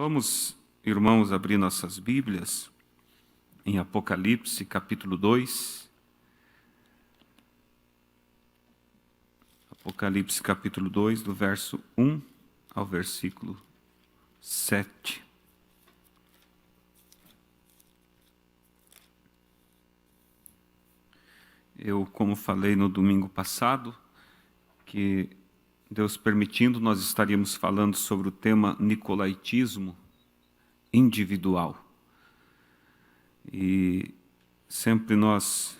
Vamos, irmãos, abrir nossas Bíblias em Apocalipse, capítulo 2. Apocalipse, capítulo 2, do verso 1 ao versículo 7. Eu, como falei no domingo passado, que Deus permitindo, nós estaríamos falando sobre o tema nicolaítismo individual. E sempre nós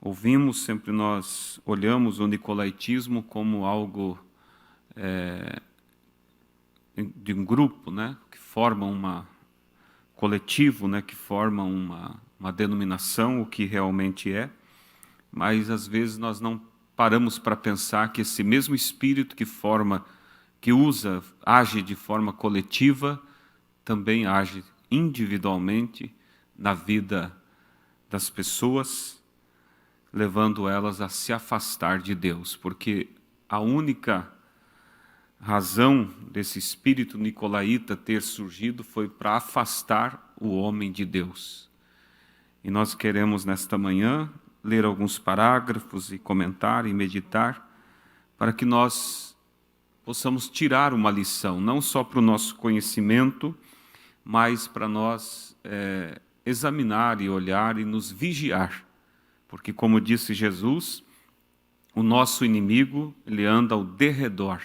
ouvimos, sempre nós olhamos o nicolaítismo como algo de um grupo, né, que forma coletivo, né, que forma uma denominação, o que realmente é, mas às vezes nós não paramos para pensar que esse mesmo espírito que age de forma coletiva, também age individualmente na vida das pessoas, levando elas a se afastar de Deus, porque a única razão desse espírito nicolaíta ter surgido foi para afastar o homem de Deus. E nós queremos nesta manhã ler alguns parágrafos e comentar e meditar, para que nós possamos tirar uma lição, não só para o nosso conhecimento, mas para nós examinar e olhar e nos vigiar. Porque, como disse Jesus, o nosso inimigo, ele anda ao derredor,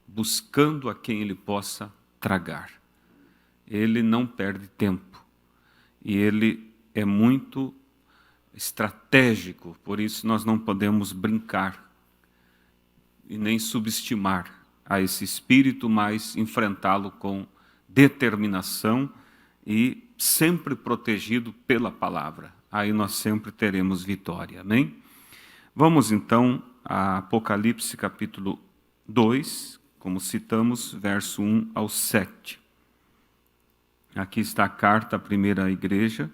buscando a quem ele possa tragar. Ele não perde tempo. E ele é muito estratégico, por isso nós não podemos brincar e nem subestimar a esse espírito, mas enfrentá-lo com determinação e sempre protegido pela palavra. Aí nós sempre teremos vitória, amém? Vamos então a Apocalipse capítulo 2, como citamos, verso 1 ao 7. Aqui está a carta à primeira igreja,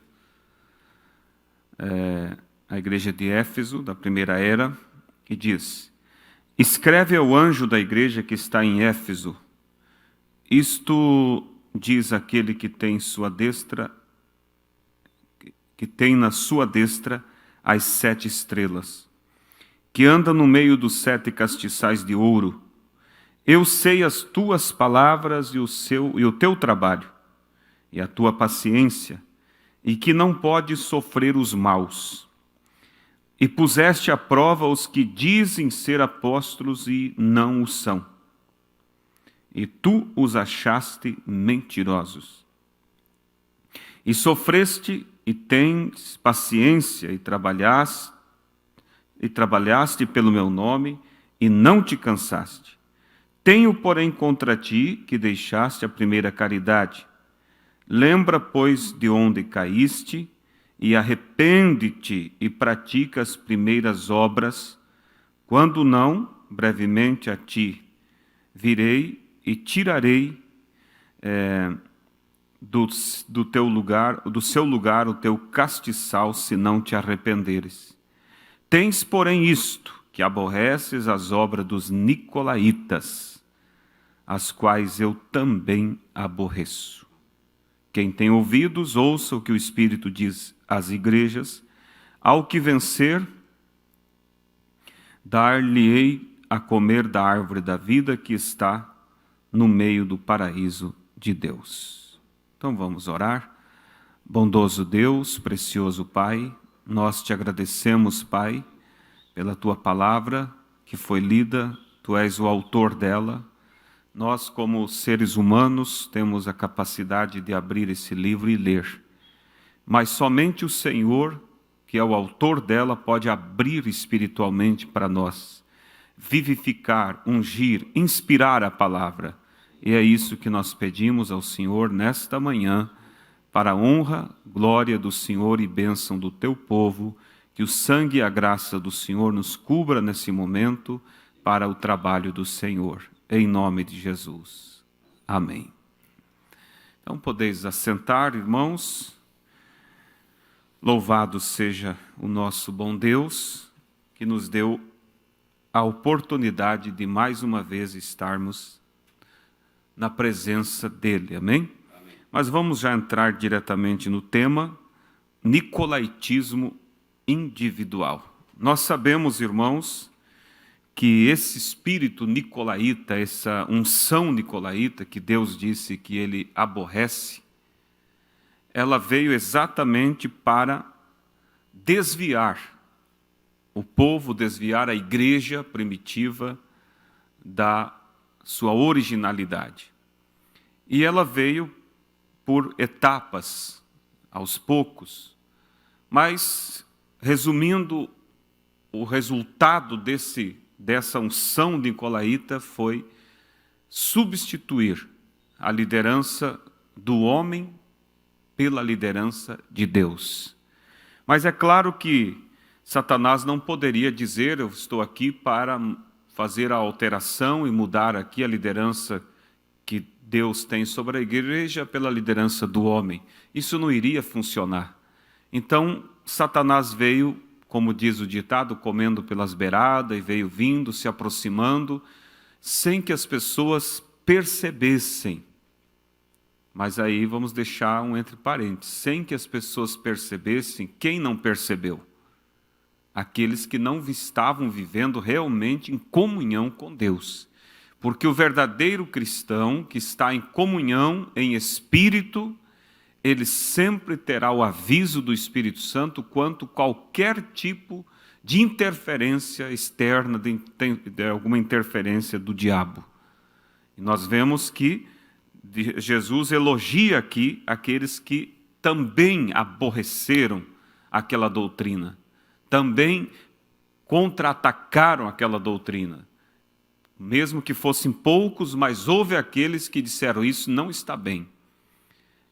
a igreja de Éfeso, da primeira era, que diz: escreve ao anjo da igreja que está em Éfeso, isto diz aquele que tem na sua destra as 7 estrelas, que anda no meio dos 7 castiçais de ouro. Eu sei as tuas palavras e o teu trabalho, e a tua paciência, e que não podes sofrer os maus. E puseste à prova os que dizem ser apóstolos e não o são. E tu os achaste mentirosos. E sofreste e tens paciência e trabalhaste pelo meu nome e não te cansaste. Tenho, porém, contra ti que deixaste a primeira caridade. Lembra, pois, de onde caíste, e arrepende-te e pratica as primeiras obras. Quando não, brevemente a ti virei e tirarei do seu lugar o teu castiçal, se não te arrependeres. Tens, porém, isto, que aborreces as obras dos nicolaítas, as quais eu também aborreço. Quem tem ouvidos, ouça o que o Espírito diz às igrejas. Ao que vencer, dar-lhe-ei a comer da árvore da vida que está no meio do paraíso de Deus. Então vamos orar. Bondoso Deus, precioso Pai, nós te agradecemos, Pai, pela tua palavra que foi lida, tu és o autor dela. Nós, como seres humanos, temos a capacidade de abrir esse livro e ler. Mas somente o Senhor, que é o autor dela, pode abrir espiritualmente para nós, vivificar, ungir, inspirar a palavra. E é isso que nós pedimos ao Senhor nesta manhã, para a honra, glória do Senhor e bênção do teu povo, que o sangue e a graça do Senhor nos cubra nesse momento para o trabalho do Senhor. Em nome de Jesus. Amém. Então, podeis assentar, irmãos. Louvado seja o nosso bom Deus, que nos deu a oportunidade de mais uma vez estarmos na presença dele. Amém? Mas vamos já entrar diretamente no tema nicolaítismo individual. Nós sabemos, irmãos, que esse espírito nicolaíta, essa unção nicolaíta que Deus disse que ele aborrece, ela veio exatamente para desviar o povo, desviar a igreja primitiva da sua originalidade. E ela veio por etapas, aos poucos. Mas, resumindo, o resultado dessa unção nicolaíta foi substituir a liderança do homem pela liderança de Deus. Mas é claro que Satanás não poderia dizer: eu estou aqui para fazer a alteração e mudar aqui a liderança que Deus tem sobre a igreja pela liderança do homem. Isso não iria funcionar. Então, Satanás veio, como diz o ditado, comendo pelas beiradas, e veio vindo, se aproximando, sem que as pessoas percebessem. Mas aí vamos deixar um entre parênteses: sem que as pessoas percebessem. Quem não percebeu? Aqueles que não estavam vivendo realmente em comunhão com Deus. Porque o verdadeiro cristão, que está em comunhão, em espírito, ele sempre terá o aviso do Espírito Santo quanto qualquer tipo de interferência externa, de alguma interferência do diabo. E nós vemos que Jesus elogia aqui aqueles que também aborreceram aquela doutrina, também contra-atacaram aquela doutrina. Mesmo que fossem poucos, mas houve aqueles que disseram: isso não está bem.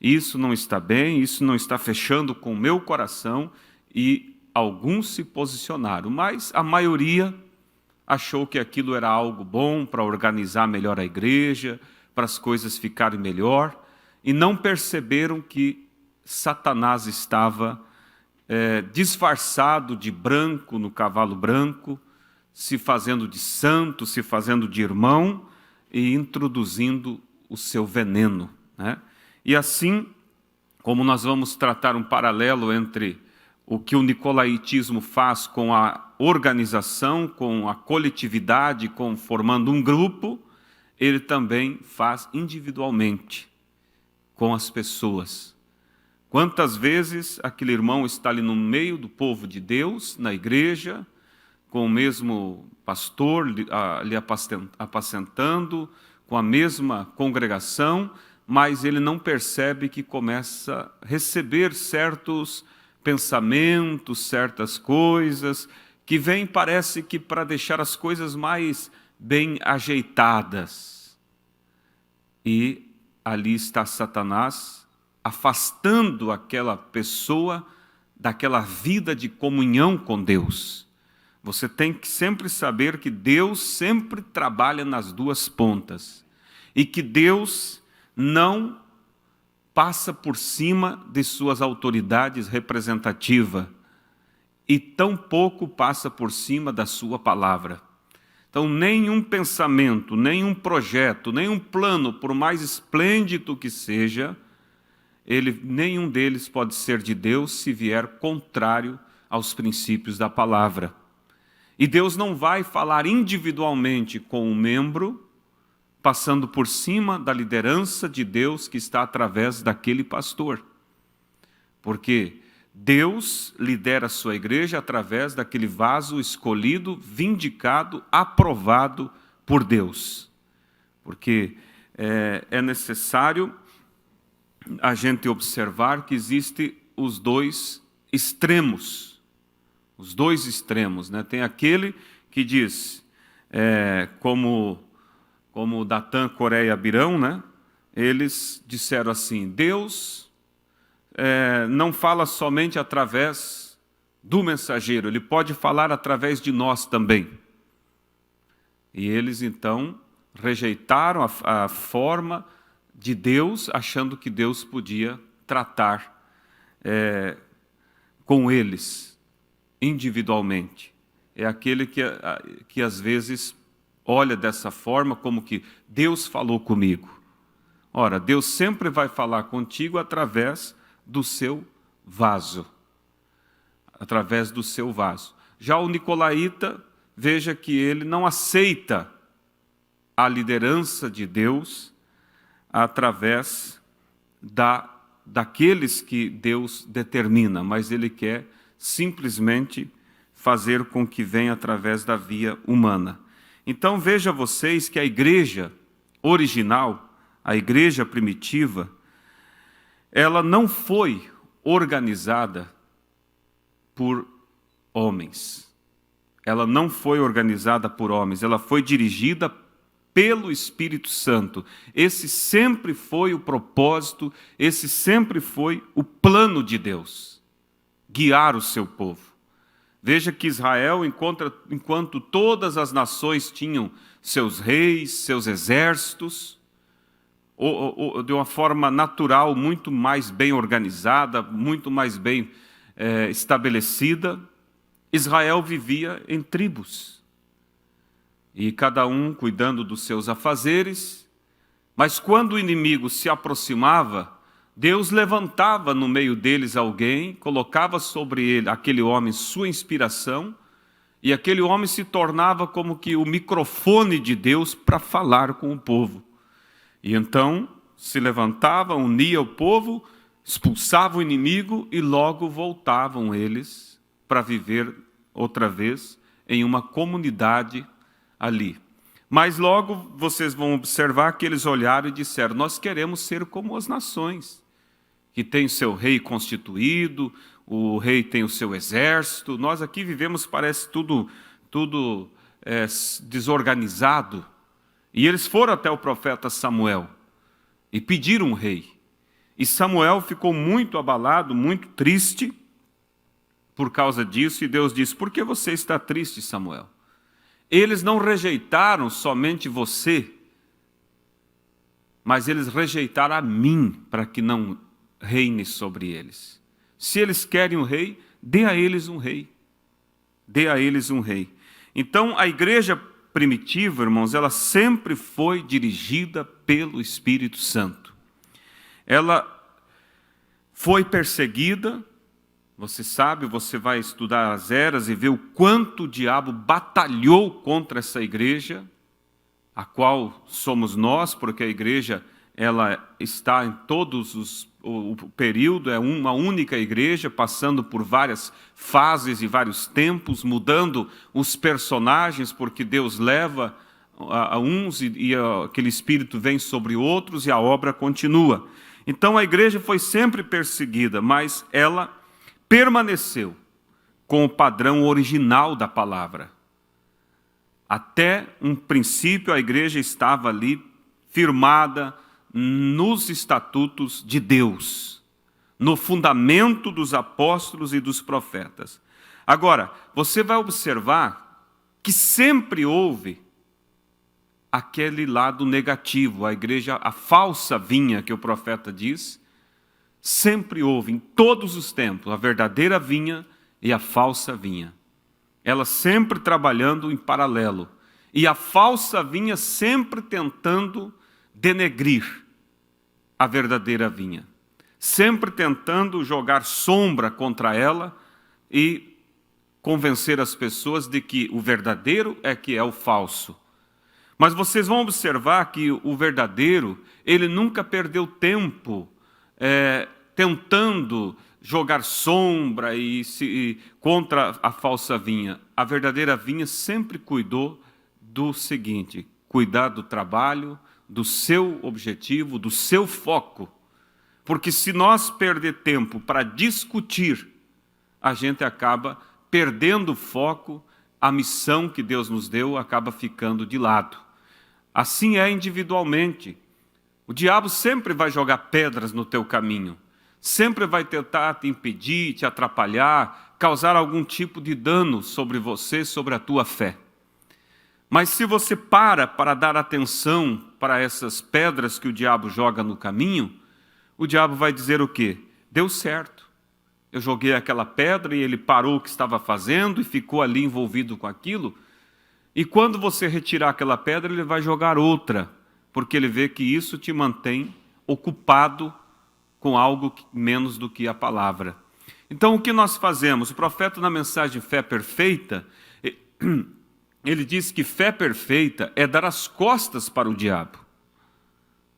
Isso não está bem, isso não está fechando com o meu coração, e alguns se posicionaram, mas a maioria achou que aquilo era algo bom para organizar melhor a igreja, para as coisas ficarem melhor, e não perceberam que Satanás estava disfarçado de branco no cavalo branco, se fazendo de santo, se fazendo de irmão e introduzindo o seu veneno, né? E assim, como nós vamos tratar um paralelo entre o que o nicolaítismo faz com a organização, com a coletividade, formando um grupo, ele também faz individualmente, com as pessoas. Quantas vezes aquele irmão está ali no meio do povo de Deus, na igreja, com o mesmo pastor lhe apacentando, com a mesma congregação, mas ele não percebe que começa a receber certos pensamentos, certas coisas, que vêm, parece que para deixar as coisas mais bem ajeitadas. E ali está Satanás, afastando aquela pessoa daquela vida de comunhão com Deus. Você tem que sempre saber que Deus sempre trabalha nas duas pontas, e que Deus não passa por cima de suas autoridades representativas, e tampouco passa por cima da sua palavra. Então, nenhum pensamento, nenhum projeto, nenhum plano, por mais esplêndido que seja, nenhum deles pode ser de Deus se vier contrário aos princípios da palavra. E Deus não vai falar individualmente com um membro, passando por cima da liderança de Deus que está através daquele pastor. Porque Deus lidera a sua igreja através daquele vaso escolhido, vindicado, aprovado por Deus. Porque é necessário a gente observar que existem os dois extremos. Os dois extremos, né? Tem aquele que diz, como Datã, Coré e Abirão, né? Eles disseram assim: Deus não fala somente através do mensageiro, Ele pode falar através de nós também. E eles, então, rejeitaram a forma de Deus, achando que Deus podia tratar com eles individualmente. É aquele que às vezes olha dessa forma, como que Deus falou comigo. Ora, Deus sempre vai falar contigo através do seu vaso. Através do seu vaso. Já o nicolaíta, veja que ele não aceita a liderança de Deus através daqueles que Deus determina, mas ele quer simplesmente fazer com que venha através da via humana. Então veja vocês que a igreja original, a igreja primitiva, ela não foi organizada por homens. Ela não foi organizada por homens, ela foi dirigida pelo Espírito Santo. Esse sempre foi o propósito, esse sempre foi o plano de Deus, guiar o seu povo. Veja que Israel, enquanto todas as nações tinham seus reis, seus exércitos, de uma forma natural, muito mais bem organizada, muito mais bem estabelecida, Israel vivia em tribos. E cada um cuidando dos seus afazeres, mas quando o inimigo se aproximava, Deus levantava no meio deles alguém, colocava sobre ele, aquele homem, sua inspiração, e aquele homem se tornava como que o microfone de Deus para falar com o povo. E então se levantava, unia o povo, expulsava o inimigo e logo voltavam eles para viver outra vez em uma comunidade ali. Mas logo vocês vão observar que eles olharam e disseram: nós queremos ser como as nações, que tem seu rei constituído, o rei tem o seu exército. Nós aqui vivemos, parece tudo desorganizado. E eles foram até o profeta Samuel e pediram um rei. E Samuel ficou muito abalado, muito triste por causa disso, e Deus disse: por que você está triste, Samuel? Eles não rejeitaram somente você, mas eles rejeitaram a mim para que não reine sobre eles. Se eles querem um rei, dê a eles um rei. Dê a eles um rei. Então, a igreja primitiva, irmãos, ela sempre foi dirigida pelo Espírito Santo. Ela foi perseguida. Você sabe, você vai estudar as eras e ver o quanto o diabo batalhou contra essa igreja, a qual somos nós, porque a igreja ela está em todos o período, é uma única igreja, passando por várias fases e vários tempos, mudando os personagens, porque Deus leva a uns e aquele Espírito vem sobre outros e a obra continua. Então a igreja foi sempre perseguida, mas ela permaneceu com o padrão original da palavra. Até um princípio a igreja estava ali firmada nos estatutos de Deus, no fundamento dos apóstolos e dos profetas. Agora, você vai observar que sempre houve aquele lado negativo, a igreja, a falsa vinha que o profeta diz. Sempre houve, em todos os tempos, a verdadeira vinha e a falsa vinha. Elas sempre trabalhando em paralelo. E a falsa vinha sempre tentando denegrir a verdadeira vinha. Sempre tentando jogar sombra contra ela e convencer as pessoas de que o verdadeiro é que é o falso. Mas vocês vão observar que o verdadeiro, ele nunca perdeu tempo tentando jogar sombra contra a falsa vinha. A verdadeira vinha sempre cuidou do seguinte: cuidar do trabalho, do seu objetivo, do seu foco. Porque se nós perder tempo para discutir, a gente acaba perdendo o foco, a missão que Deus nos deu acaba ficando de lado. Assim é individualmente. O diabo sempre vai jogar pedras no teu caminho. Sempre vai tentar te impedir, te atrapalhar, causar algum tipo de dano sobre você, sobre a tua fé. Mas se você para dar atenção para essas pedras que o diabo joga no caminho, o diabo vai dizer o quê? Deu certo. Eu joguei aquela pedra e ele parou o que estava fazendo e ficou ali envolvido com aquilo. E quando você retirar aquela pedra, ele vai jogar outra, porque ele vê que isso te mantém ocupado com algo menos do que a palavra. Então, o que nós fazemos? O profeta, na mensagem Fé Perfeita, ele diz que fé perfeita é dar as costas para o diabo.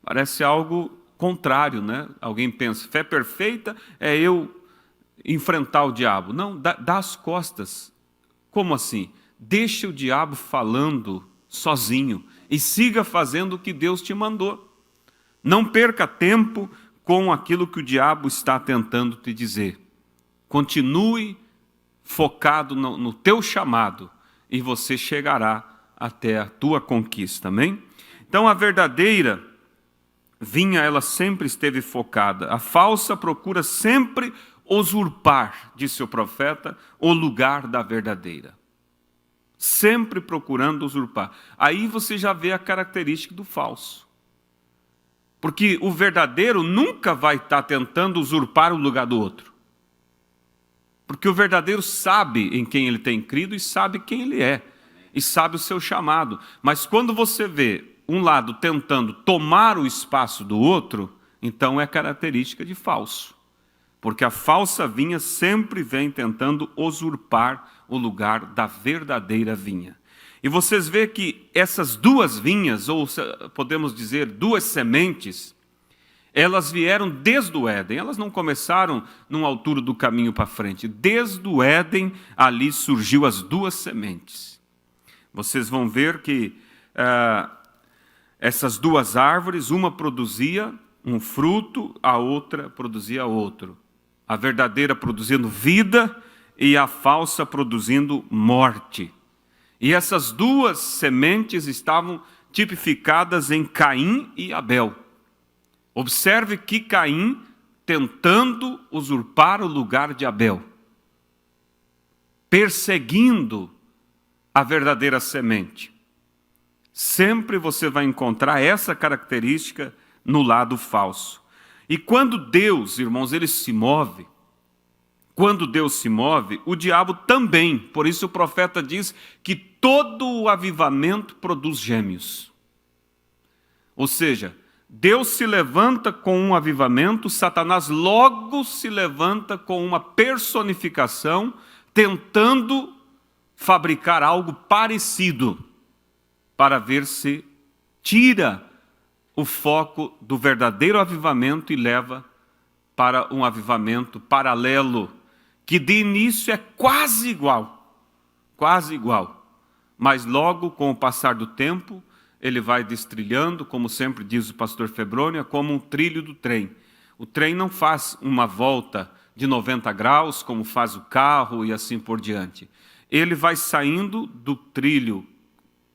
Parece algo contrário, né? Alguém pensa, fé perfeita é eu enfrentar o diabo. Não, dá as costas. Como assim? Deixa o diabo falando sozinho e siga fazendo o que Deus te mandou. Não perca tempo com aquilo que o diabo está tentando te dizer. Continue focado no teu chamado e você chegará até a tua conquista, amém? Então a verdadeira vinha, ela sempre esteve focada. A falsa procura sempre usurpar, disse o profeta, o lugar da verdadeira. Sempre procurando usurpar. Aí você já vê a característica do falso. Porque o verdadeiro nunca vai estar tentando usurpar o lugar do outro. Porque o verdadeiro sabe em quem ele tem crido e sabe quem ele é. E sabe o seu chamado. Mas quando você vê um lado tentando tomar o espaço do outro, então é característica de falso. Porque a falsa vinha sempre vem tentando usurpar o lugar da verdadeira vinha. E vocês veem que essas duas vinhas, ou podemos dizer duas sementes, elas vieram desde o Éden. Elas não começaram numa altura do caminho para frente. Desde o Éden, ali surgiu as duas sementes. Vocês vão ver que essas duas árvores, uma produzia um fruto, a outra produzia outro. A verdadeira produzindo vida e a falsa produzindo morte. E essas duas sementes estavam tipificadas em Caim e Abel. Observe que Caim tentando usurpar o lugar de Abel, perseguindo a verdadeira semente. Sempre você vai encontrar essa característica no lado falso. E quando Deus, irmãos, ele se move, quando Deus se move, o diabo também. Por isso o profeta diz que todo o avivamento produz gêmeos. Ou seja, Deus se levanta com um avivamento, Satanás logo se levanta com uma personificação, tentando fabricar algo parecido, para ver se tira o foco do verdadeiro avivamento e leva para um avivamento paralelo, que de início é quase igual, mas logo com o passar do tempo, ele vai destrilhando, como sempre diz o pastor Febrônio, é como um trilho do trem. O trem não faz uma volta de 90 graus, como faz o carro e assim por diante. Ele vai saindo do trilho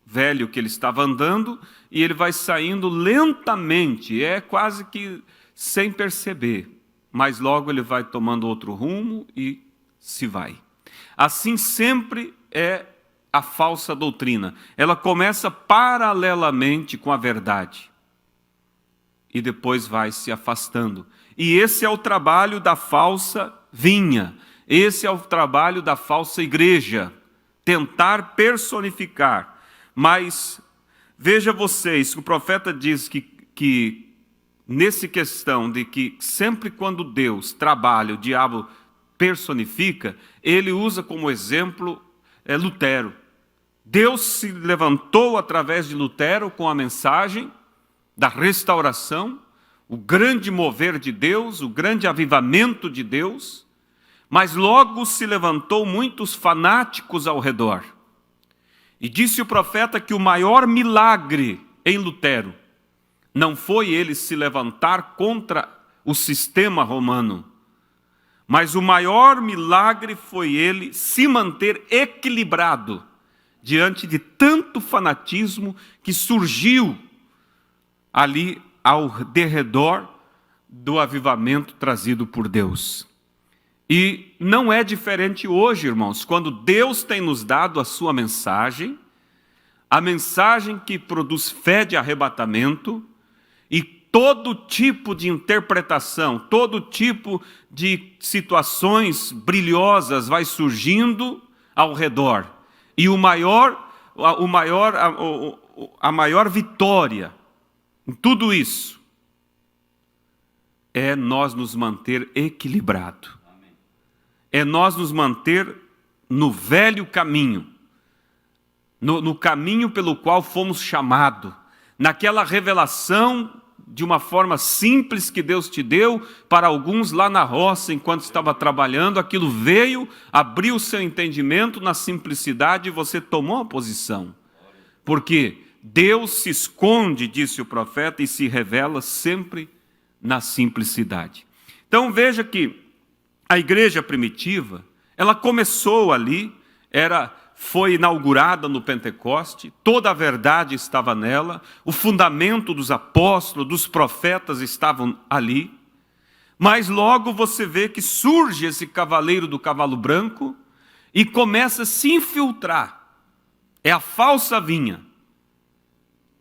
velho que ele estava andando e ele vai saindo lentamente, é quase que sem perceber, mas logo ele vai tomando outro rumo e se vai. Assim sempre é a falsa doutrina. Ela começa paralelamente com a verdade e depois vai se afastando. E esse é o trabalho da falsa vinha, esse é o trabalho da falsa igreja, tentar personificar. Mas veja vocês, o profeta diz que nessa questão de que sempre quando Deus trabalha, o diabo personifica, ele usa como exemplo Lutero. Deus se levantou através de Lutero com a mensagem da restauração, o grande mover de Deus, o grande avivamento de Deus, mas logo se levantou muitos fanáticos ao redor. E disse o profeta que o maior milagre em Lutero não foi ele se levantar contra o sistema romano, mas o maior milagre foi ele se manter equilibrado diante de tanto fanatismo que surgiu ali ao derredor do avivamento trazido por Deus. E não é diferente hoje, irmãos, quando Deus tem nos dado a sua mensagem, a mensagem que produz fé de arrebatamento, e todo tipo de interpretação, todo tipo de situações brilhosas vai surgindo ao redor. E a maior vitória em tudo isso é nós nos manter equilibrado. É nós nos manter no velho caminho, no caminho pelo qual fomos chamados, naquela revelação de uma forma simples que Deus te deu, para alguns lá na roça, enquanto estava trabalhando, aquilo veio, abriu o seu entendimento na simplicidade e você tomou a posição. Porque Deus se esconde, disse o profeta, e se revela sempre na simplicidade. Então veja que a igreja primitiva, ela começou ali, foi inaugurada no Pentecoste, toda a verdade estava nela, o fundamento dos apóstolos, dos profetas estavam ali, mas logo você vê que surge esse cavaleiro do cavalo branco e começa a se infiltrar. É a falsa vinha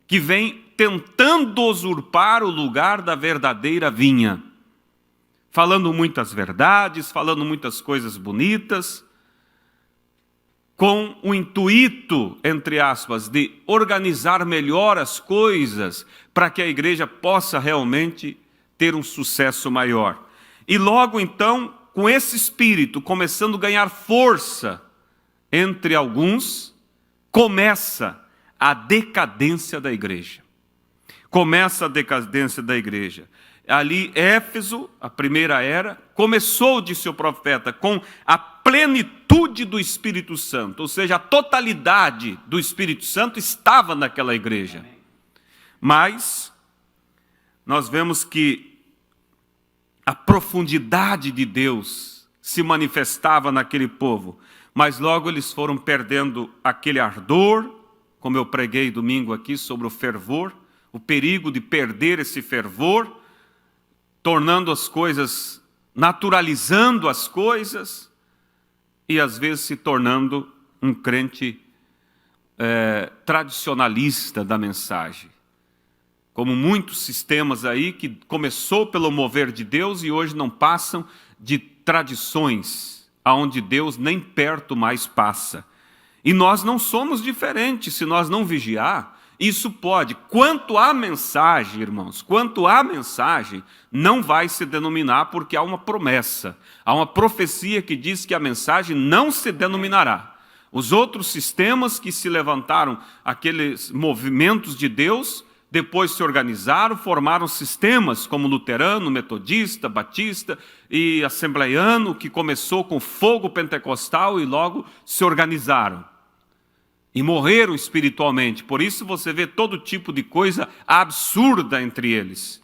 que vem tentando usurpar o lugar da verdadeira vinha, falando muitas verdades, falando muitas coisas bonitas, com o intuito, entre aspas, de organizar melhor as coisas para que a igreja possa realmente ter um sucesso maior. E logo então, com esse espírito começando a ganhar força entre alguns, começa a decadência da igreja. Começa a decadência da igreja. Ali, Éfeso, a primeira era, começou, disse o profeta, com a plenitude do Espírito Santo, ou seja, a totalidade do Espírito Santo estava naquela igreja. Mas nós vemos que a profundidade de Deus se manifestava naquele povo, mas logo eles foram perdendo aquele ardor, como eu preguei domingo aqui sobre o fervor, o perigo de perder esse fervor, tornando as coisas, naturalizando as coisas, e às vezes se tornando um crente tradicionalista da mensagem. Como muitos sistemas aí que começou pelo mover de Deus e hoje não passam de tradições, aonde Deus nem perto mais passa. E nós não somos diferentes, se nós não vigiar, isso pode. Quanto à mensagem, irmãos, quanto à mensagem, não vai se denominar, porque há uma promessa, há uma profecia que diz que a mensagem não se denominará. Os outros sistemas que se levantaram, aqueles movimentos de Deus, depois se organizaram, formaram sistemas como luterano, metodista, batista e assembleiano, que começou com fogo pentecostal e logo se organizaram. E morreram espiritualmente. Por isso você vê todo tipo de coisa absurda entre eles.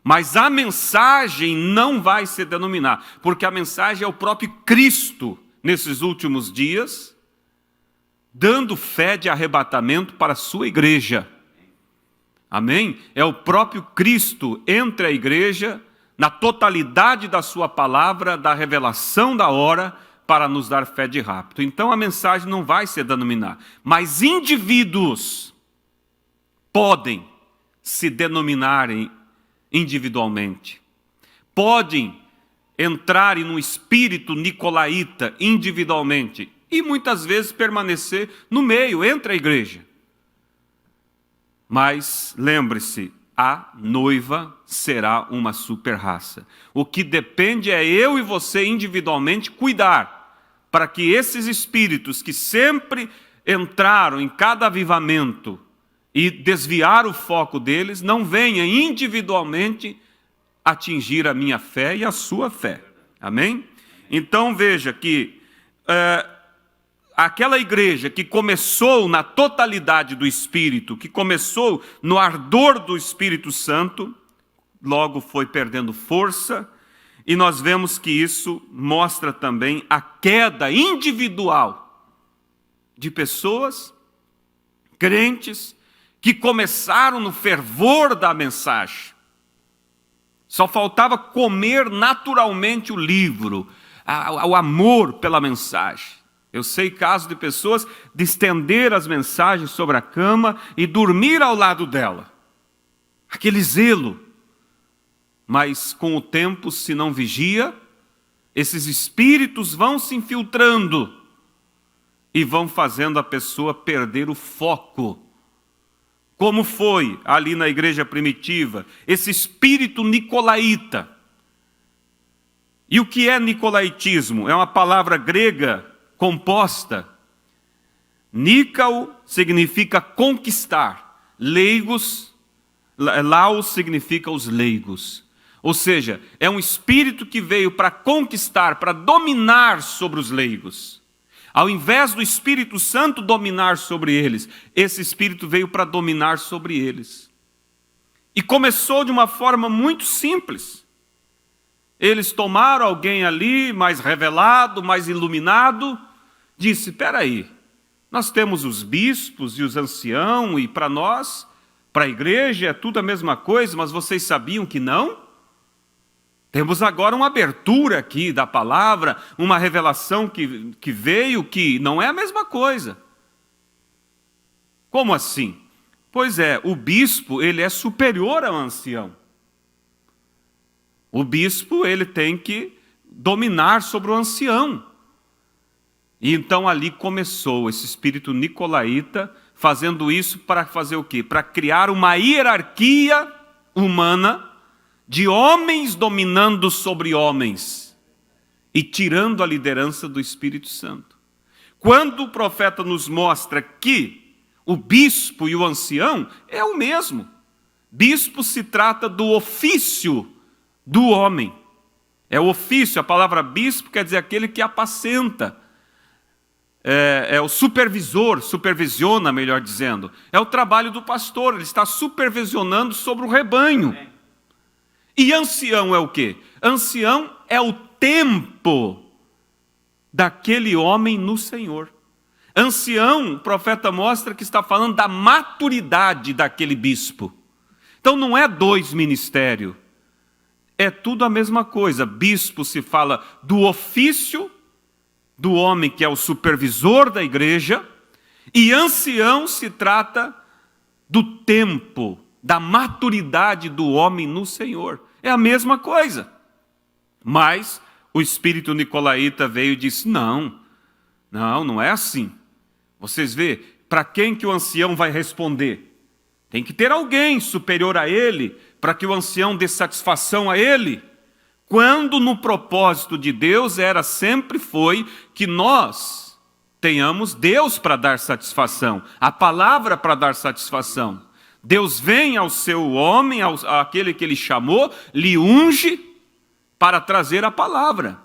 Mas a mensagem não vai se denominar, porque a mensagem é o próprio Cristo, nesses últimos dias, dando fé de arrebatamento para a sua igreja. Amém? É o próprio Cristo entre a igreja, na totalidade da sua palavra, da revelação da hora, para nos dar fé de rapto. Então a mensagem não vai se denominar, mas indivíduos podem se denominarem individualmente. Podem entrar em um espírito nicolaíta individualmente e muitas vezes permanecer no meio, entre a igreja. Mas lembre-se, a noiva será uma super raça. O que depende é eu e você individualmente cuidar para que esses espíritos que sempre entraram em cada avivamento e desviar o foco deles, não venham individualmente atingir a minha fé e a sua fé. Amém? Então veja que aquela igreja que começou na totalidade do Espírito, que começou no ardor do Espírito Santo, logo foi perdendo força, e nós vemos que isso mostra também a queda individual de pessoas, crentes, que começaram no fervor da mensagem. Só faltava comer naturalmente o livro, o amor pela mensagem. Eu sei casos de pessoas de estender as mensagens sobre a cama e dormir ao lado dela. Aquele zelo. Mas com o tempo, se não vigia, esses espíritos vão se infiltrando e vão fazendo a pessoa perder o foco. como foi ali na igreja primitiva, esse espírito nicolaíta. E o que é nicolaitismo? É uma palavra grega composta. Nikao significa conquistar, leigos, laos significa os leigos. Ou seja, é um espírito que veio para conquistar, para dominar sobre os leigos. Ao invés do Espírito Santo dominar sobre eles, esse espírito veio para dominar sobre eles. E começou de uma forma muito simples. Eles tomaram alguém ali, mais revelado, mais iluminado, disse, espera aí, nós temos os bispos e os anciãos, e para nós, para a igreja, é tudo a mesma coisa, mas vocês sabiam que não? Temos agora uma abertura aqui da palavra, uma revelação que veio que não é a mesma coisa. Como assim? Pois é, o bispo ele é superior ao ancião. O bispo ele tem que dominar sobre o ancião. E então ali começou esse espírito nicolaíta, fazendo isso para fazer o quê? Para criar uma hierarquia humana, de homens dominando sobre homens e tirando a liderança do Espírito Santo. Quando o profeta nos mostra que o bispo e o ancião é o mesmo. Bispo se trata do ofício do homem. É o ofício, a palavra bispo quer dizer aquele que apacenta. É o supervisor, supervisiona, melhor dizendo. É o trabalho do pastor, ele está supervisionando sobre o rebanho. E ancião é o quê? Ancião é o tempo daquele homem no Senhor. Ancião, o profeta mostra que está falando da maturidade daquele bispo. Então não é dois ministérios, é tudo a mesma coisa. Bispo se fala do ofício do homem que é o supervisor da igreja, e ancião se trata do tempo, da maturidade do homem no Senhor. É a mesma coisa. Mas o espírito nicolaíta veio e disse, não é assim. Vocês vê, para quem que o ancião vai responder? Tem que ter alguém superior a ele, para que o ancião dê satisfação a ele. Quando no propósito de Deus sempre foi que nós tenhamos Deus para dar satisfação, a palavra para dar satisfação. Deus vem ao seu homem, àquele que ele chamou, lhe unge para trazer a palavra.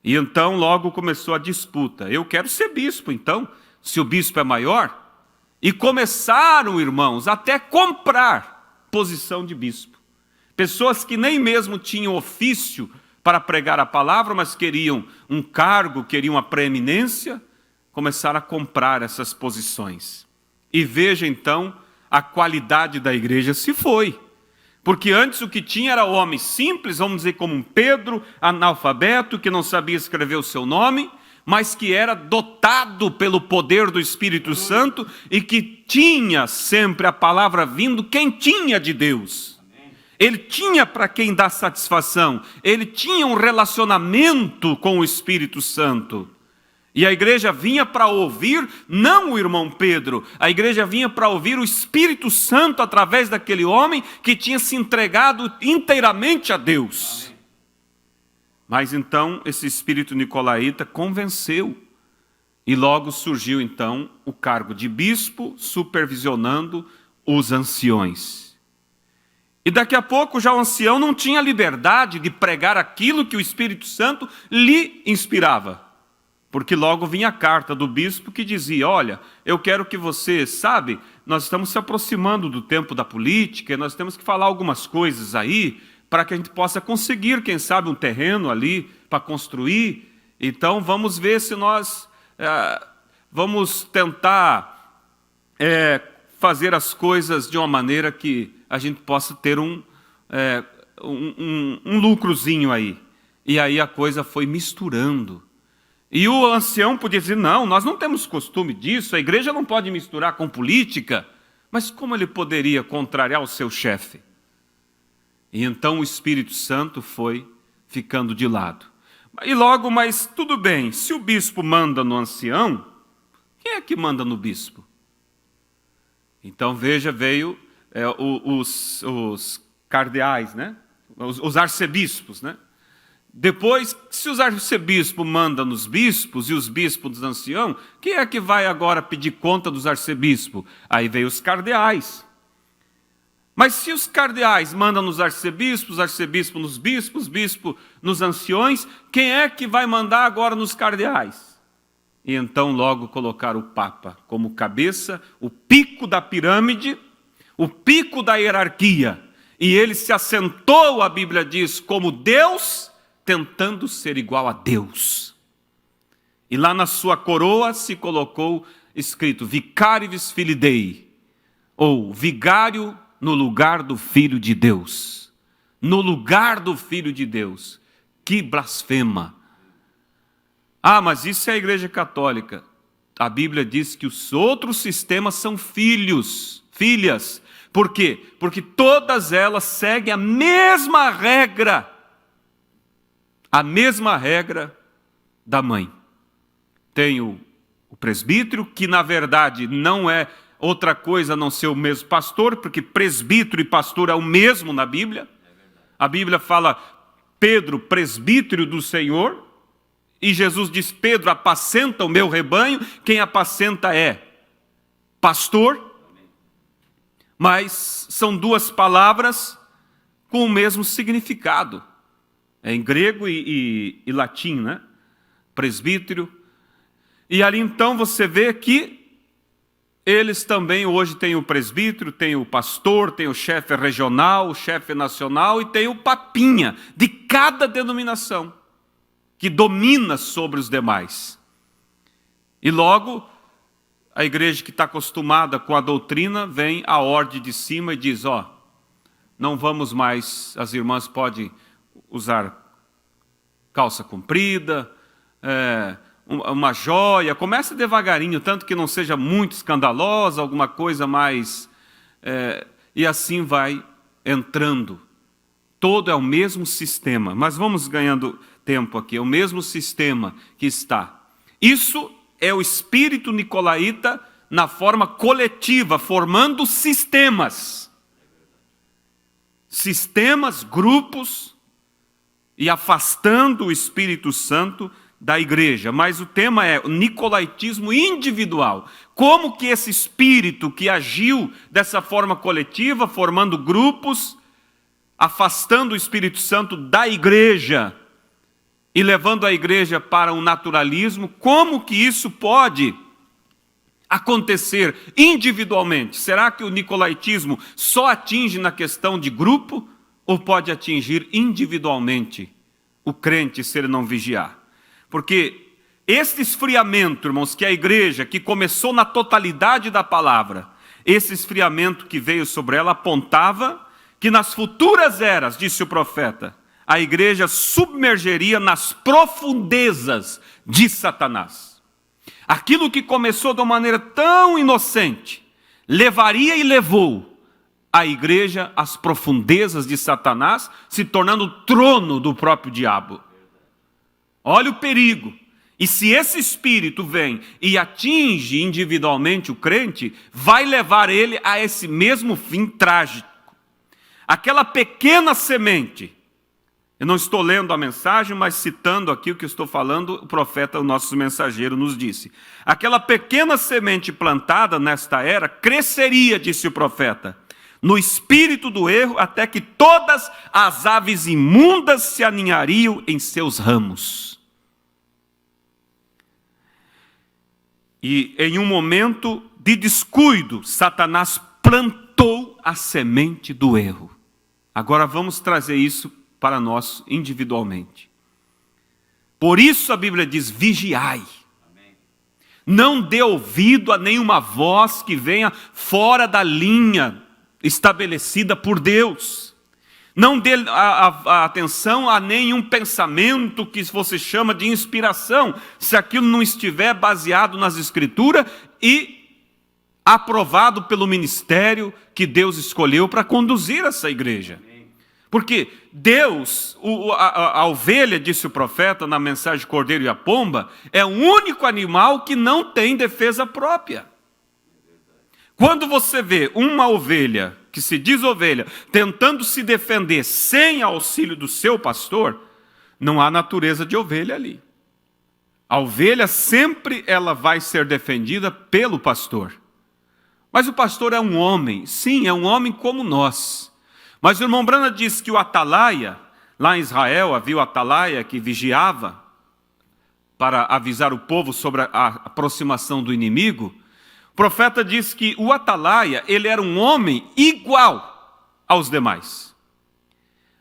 E então logo começou a disputa. Eu quero ser bispo, então, se o bispo é maior. E começaram, irmãos, até comprar posição de bispo. Pessoas que nem mesmo tinham ofício para pregar a palavra, mas queriam um cargo, queriam a preeminência, começaram a comprar essas posições. E veja então, a qualidade da igreja se foi. Porque antes o que tinha era homem simples, vamos dizer como um Pedro, analfabeto, que não sabia escrever o seu nome, mas que era dotado pelo poder do Espírito Santo e que tinha sempre a palavra vindo quentinha de Deus. Ele tinha para quem dar satisfação, ele tinha um relacionamento com o Espírito Santo. E a igreja vinha para ouvir, não o irmão Pedro, a igreja vinha para ouvir o Espírito Santo através daquele homem que tinha se entregado inteiramente a Deus. Amém. Mas então esse espírito nicolaíta convenceu, e logo surgiu então o cargo de bispo supervisionando os anciões. E daqui a pouco já o ancião não tinha liberdade de pregar aquilo que o Espírito Santo lhe inspirava. Porque logo vinha a carta do bispo que dizia, olha, eu quero que você, sabe, nós estamos se aproximando do tempo da política, nós temos que falar algumas coisas aí, para que a gente possa conseguir, quem sabe, um terreno ali para construir. Então vamos ver se nós vamos tentar fazer as coisas de uma maneira que a gente possa ter um lucrozinho aí. E aí a coisa foi misturando. E o ancião podia dizer, não, nós não temos costume disso, a igreja não pode misturar com política. Mas como ele poderia contrariar o seu chefe? E então o Espírito Santo foi ficando de lado. E logo, mas tudo bem, se o bispo manda no ancião, quem é que manda no bispo? Então veja, veio os cardeais, né? Os arcebispos, né? Depois, se os arcebispos mandam nos bispos e os bispos nos anciãos, quem é que vai agora pedir conta dos arcebispos? Aí veio os cardeais. Mas se os cardeais mandam nos arcebispos, os arcebispos nos bispos, os bispos nos anciões, quem é que vai mandar agora nos cardeais? E então logo colocar o Papa como cabeça, o pico da pirâmide, o pico da hierarquia. E ele se assentou, a Bíblia diz, como Deus, tentando ser igual a Deus. E lá na sua coroa se colocou escrito Vicarius Filii Dei, ou vigário no lugar do Filho de Deus. No lugar do Filho de Deus. Que blasfema! Ah, mas isso é a Igreja Católica. A Bíblia diz que os outros sistemas são filhos, filhas. Por quê? Porque todas elas seguem a mesma regra da mãe. Tem o presbítero, que na verdade não é outra coisa a não ser o mesmo pastor, porque presbítero e pastor é o mesmo na Bíblia. A Bíblia fala Pedro, presbítero do Senhor, e Jesus diz, Pedro, apacenta o meu rebanho. Quem apacenta é pastor, mas são duas palavras com o mesmo significado. É em grego e latim, né? Presbítero. E ali então você vê que eles também hoje têm o presbítero, tem o pastor, tem o chefe regional, o chefe nacional e tem o papinha de cada denominação, que domina sobre os demais. E logo, a igreja que está acostumada com a doutrina, vem a ordem de cima e diz, não vamos mais, as irmãs podem usar calça comprida, uma joia, começa devagarinho, tanto que não seja muito escandalosa, alguma coisa mais, e assim vai entrando. Todo é o mesmo sistema, mas vamos ganhando tempo aqui, é o mesmo sistema que está. Isso é o espírito nicolaíta na forma coletiva, formando sistemas. Sistemas, grupos, e afastando o Espírito Santo da igreja. Mas o tema é o nicolaítismo individual. Como que esse espírito que agiu dessa forma coletiva, formando grupos, afastando o Espírito Santo da igreja e levando a igreja para um naturalismo, como que isso pode acontecer individualmente? Será que o nicolaítismo só atinge na questão de grupo ou pode atingir individualmente o crente se ele não vigiar? Porque esse esfriamento, irmãos, que a igreja, que começou na totalidade da palavra, esse esfriamento que veio sobre ela apontava que nas futuras eras, disse o profeta, a igreja submergeria nas profundezas de Satanás. Aquilo que começou de uma maneira tão inocente, levaria e levou a igreja às profundezas de Satanás, se tornando o trono do próprio diabo. Olha o perigo. E se esse espírito vem e atinge individualmente o crente, vai levar ele a esse mesmo fim trágico. Aquela pequena semente, eu não estou lendo a mensagem, mas citando aqui o que eu estou falando, o profeta, o nosso mensageiro, nos disse. Aquela pequena semente plantada nesta era cresceria, disse o profeta, no espírito do erro, até que todas as aves imundas se aninhariam em seus ramos. E em um momento de descuido, Satanás plantou a semente do erro. Agora vamos trazer isso para nós individualmente. Por isso a Bíblia diz, vigiai. Não dê ouvido a nenhuma voz que venha fora da linha estabelecida por Deus. Não dê a atenção a nenhum pensamento que você chama de inspiração, se aquilo não estiver baseado nas Escrituras e aprovado pelo ministério que Deus escolheu para conduzir essa igreja. Porque Deus, a ovelha, disse o profeta na mensagem Cordeiro e a Pomba, é o único animal que não tem defesa própria. Quando você vê uma ovelha, que se diz ovelha, tentando se defender sem auxílio do seu pastor, não há natureza de ovelha ali. A ovelha sempre ela vai ser defendida pelo pastor. Mas o pastor é um homem, sim, é um homem como nós. Mas o irmão Branham diz que o atalaia, lá em Israel havia o atalaia que vigiava para avisar o povo sobre a aproximação do inimigo. O profeta diz que o atalaia, ele era um homem igual aos demais.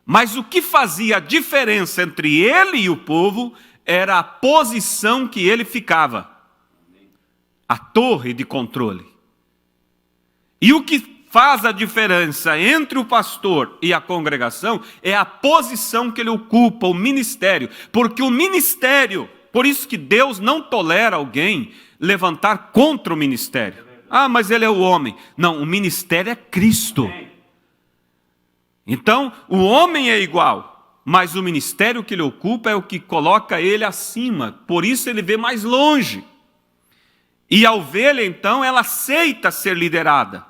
Mas o que fazia a diferença entre ele e o povo era a posição que ele ficava. A torre de controle. E o que faz a diferença entre o pastor e a congregação é a posição que ele ocupa, o ministério. Porque o ministério, por isso que Deus não tolera alguém levantar contra o ministério. Ah, mas ele é o homem. Não, o ministério é Cristo. Então, o homem é igual, mas o ministério que ele ocupa é o que coloca ele acima. Por isso ele vê mais longe. E a ovelha, então, ela aceita ser liderada.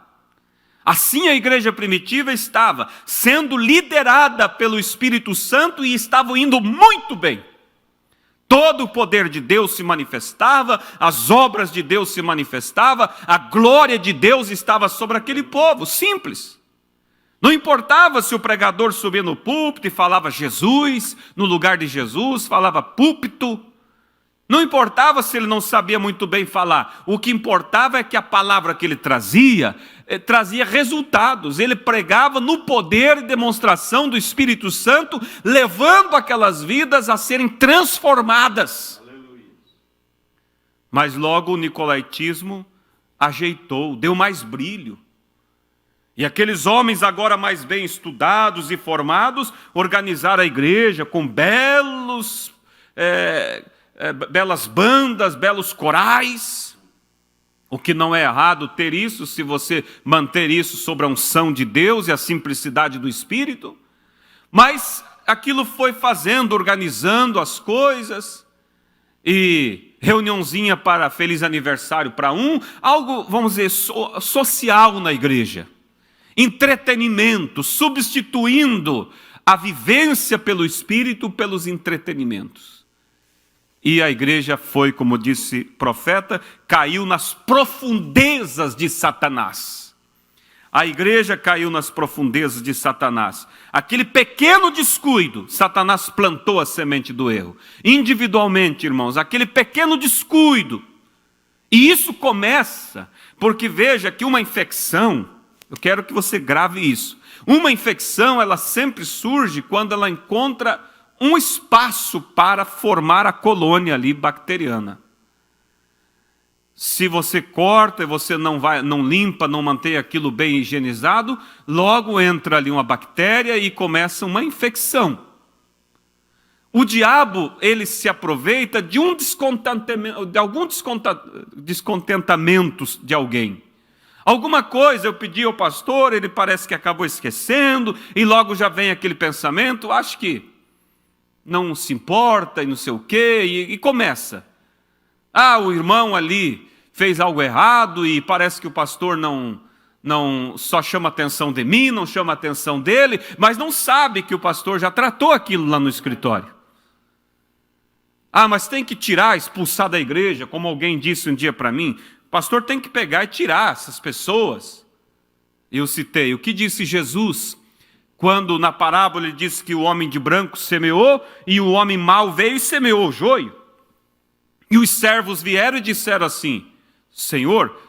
Assim a igreja primitiva estava sendo liderada pelo Espírito Santo e estava indo muito bem. Todo o poder de Deus se manifestava, as obras de Deus se manifestavam, a glória de Deus estava sobre aquele povo, simples. Não importava se o pregador subia no púlpito e falava Jesus, no lugar de Jesus, falava púlpito. Não importava se ele não sabia muito bem falar. O que importava é que a palavra que ele trazia resultados. Ele pregava no poder e demonstração do Espírito Santo, levando aquelas vidas a serem transformadas. Aleluia. Mas logo o nicolaítismo ajeitou, deu mais brilho. E aqueles homens agora mais bem estudados e formados organizaram a igreja com belas bandas, belos corais. O que não é errado ter isso, se você manter isso sobre a unção de Deus e a simplicidade do Espírito. Mas aquilo foi fazendo, organizando as coisas. E reuniãozinha para feliz aniversário para um. Algo, vamos dizer, social na igreja. Entretenimento, substituindo a vivência pelo Espírito pelos entretenimentos. E a igreja foi, como disse o profeta, caiu nas profundezas de Satanás. A igreja caiu nas profundezas de Satanás. Aquele pequeno descuido, Satanás plantou a semente do erro. Individualmente, irmãos, aquele pequeno descuido. E isso começa, porque veja que uma infecção, eu quero que você grave isso. Uma infecção, ela sempre surge quando ela encontra um espaço para formar a colônia ali bacteriana. Se você corta e você não limpa, não mantém aquilo bem higienizado, logo entra ali uma bactéria e começa uma infecção. O diabo, ele se aproveita de algum descontentamento de alguém. Alguma coisa eu pedi ao pastor, ele parece que acabou esquecendo, e logo já vem aquele pensamento, acho que não se importa e não sei o quê, e começa. Ah, o irmão ali fez algo errado e parece que o pastor não só chama a atenção de mim, não chama a atenção dele, mas não sabe que o pastor já tratou aquilo lá no escritório. Ah, mas tem que tirar, expulsar da igreja, como alguém disse um dia para mim, o pastor tem que pegar e tirar essas pessoas. Eu citei, o que disse Jesus? Quando na parábola ele disse que o homem de branco semeou e o homem mau veio e semeou o joio. E os servos vieram e disseram assim, Senhor,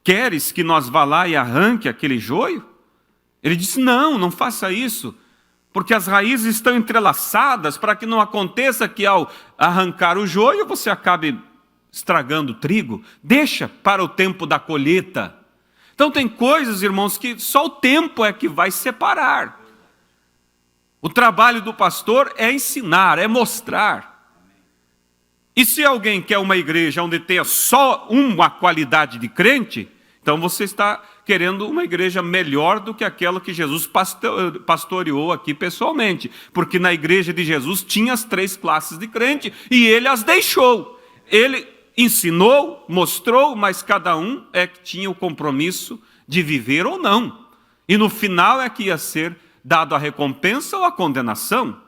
queres que nós vá lá e arranque aquele joio? Ele disse, não faça isso, porque as raízes estão entrelaçadas para que não aconteça que ao arrancar o joio você acabe estragando o trigo. Deixa para o tempo da colheita. Então tem coisas, irmãos, que só o tempo é que vai separar. O trabalho do pastor é ensinar, é mostrar. E se alguém quer uma igreja onde tenha só uma qualidade de crente, então você está querendo uma igreja melhor do que aquela que Jesus pastoreou aqui pessoalmente. Porque na igreja de Jesus tinha as 3 classes de crente e ele as deixou. Ele ensinou, mostrou, mas cada um é que tinha o compromisso de viver ou não. E no final é que ia ser dado a recompensa ou a condenação.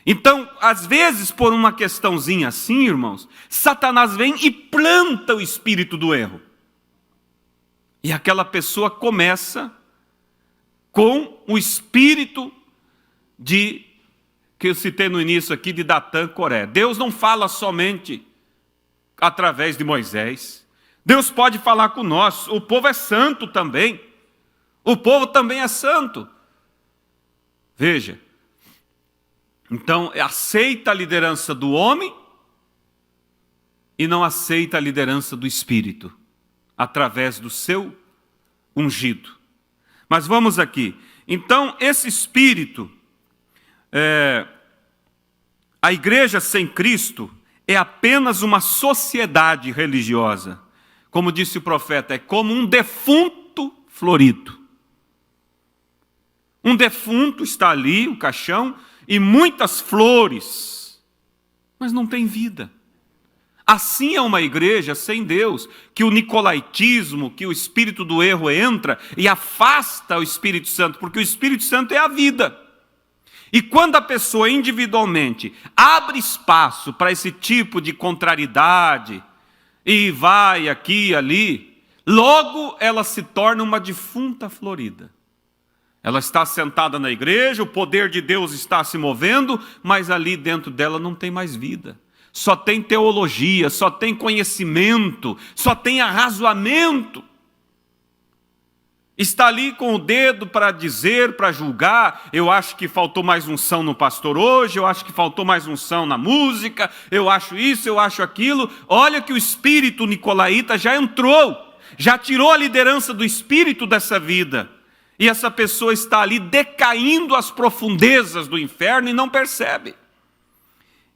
Então, às vezes, por uma questãozinha assim, irmãos, Satanás vem e planta o espírito do erro. E aquela pessoa começa com o espírito que eu citei no início aqui, de Datã, Coré. Deus não fala somente através de Moisés. Deus pode falar com nós. O povo é santo também. O povo também é santo. Veja. Então, aceita a liderança do homem e não aceita a liderança do Espírito, através do seu ungido. Mas vamos aqui. Então, esse Espírito, a igreja sem Cristo é apenas uma sociedade religiosa. Como disse o profeta, é como um defunto florido. Um defunto está ali, o caixão, e muitas flores, mas não tem vida. Assim é uma igreja sem Deus, que o nicolaítismo, que o espírito do erro entra e afasta o Espírito Santo, porque o Espírito Santo é a vida. E quando a pessoa individualmente abre espaço para esse tipo de contrariedade, e vai aqui e ali, logo ela se torna uma defunta florida. Ela está sentada na igreja, o poder de Deus está se movendo, mas ali dentro dela não tem mais vida. Só tem teologia, só tem conhecimento, só tem arrazoamento. Está ali com o dedo para dizer, para julgar. Eu acho que faltou mais unção no pastor hoje, eu acho que faltou mais unção na música, eu acho isso, eu acho aquilo. Olha que o espírito nicolaíta já entrou, já tirou a liderança do espírito dessa vida. E essa pessoa está ali decaindo às profundezas do inferno e não percebe.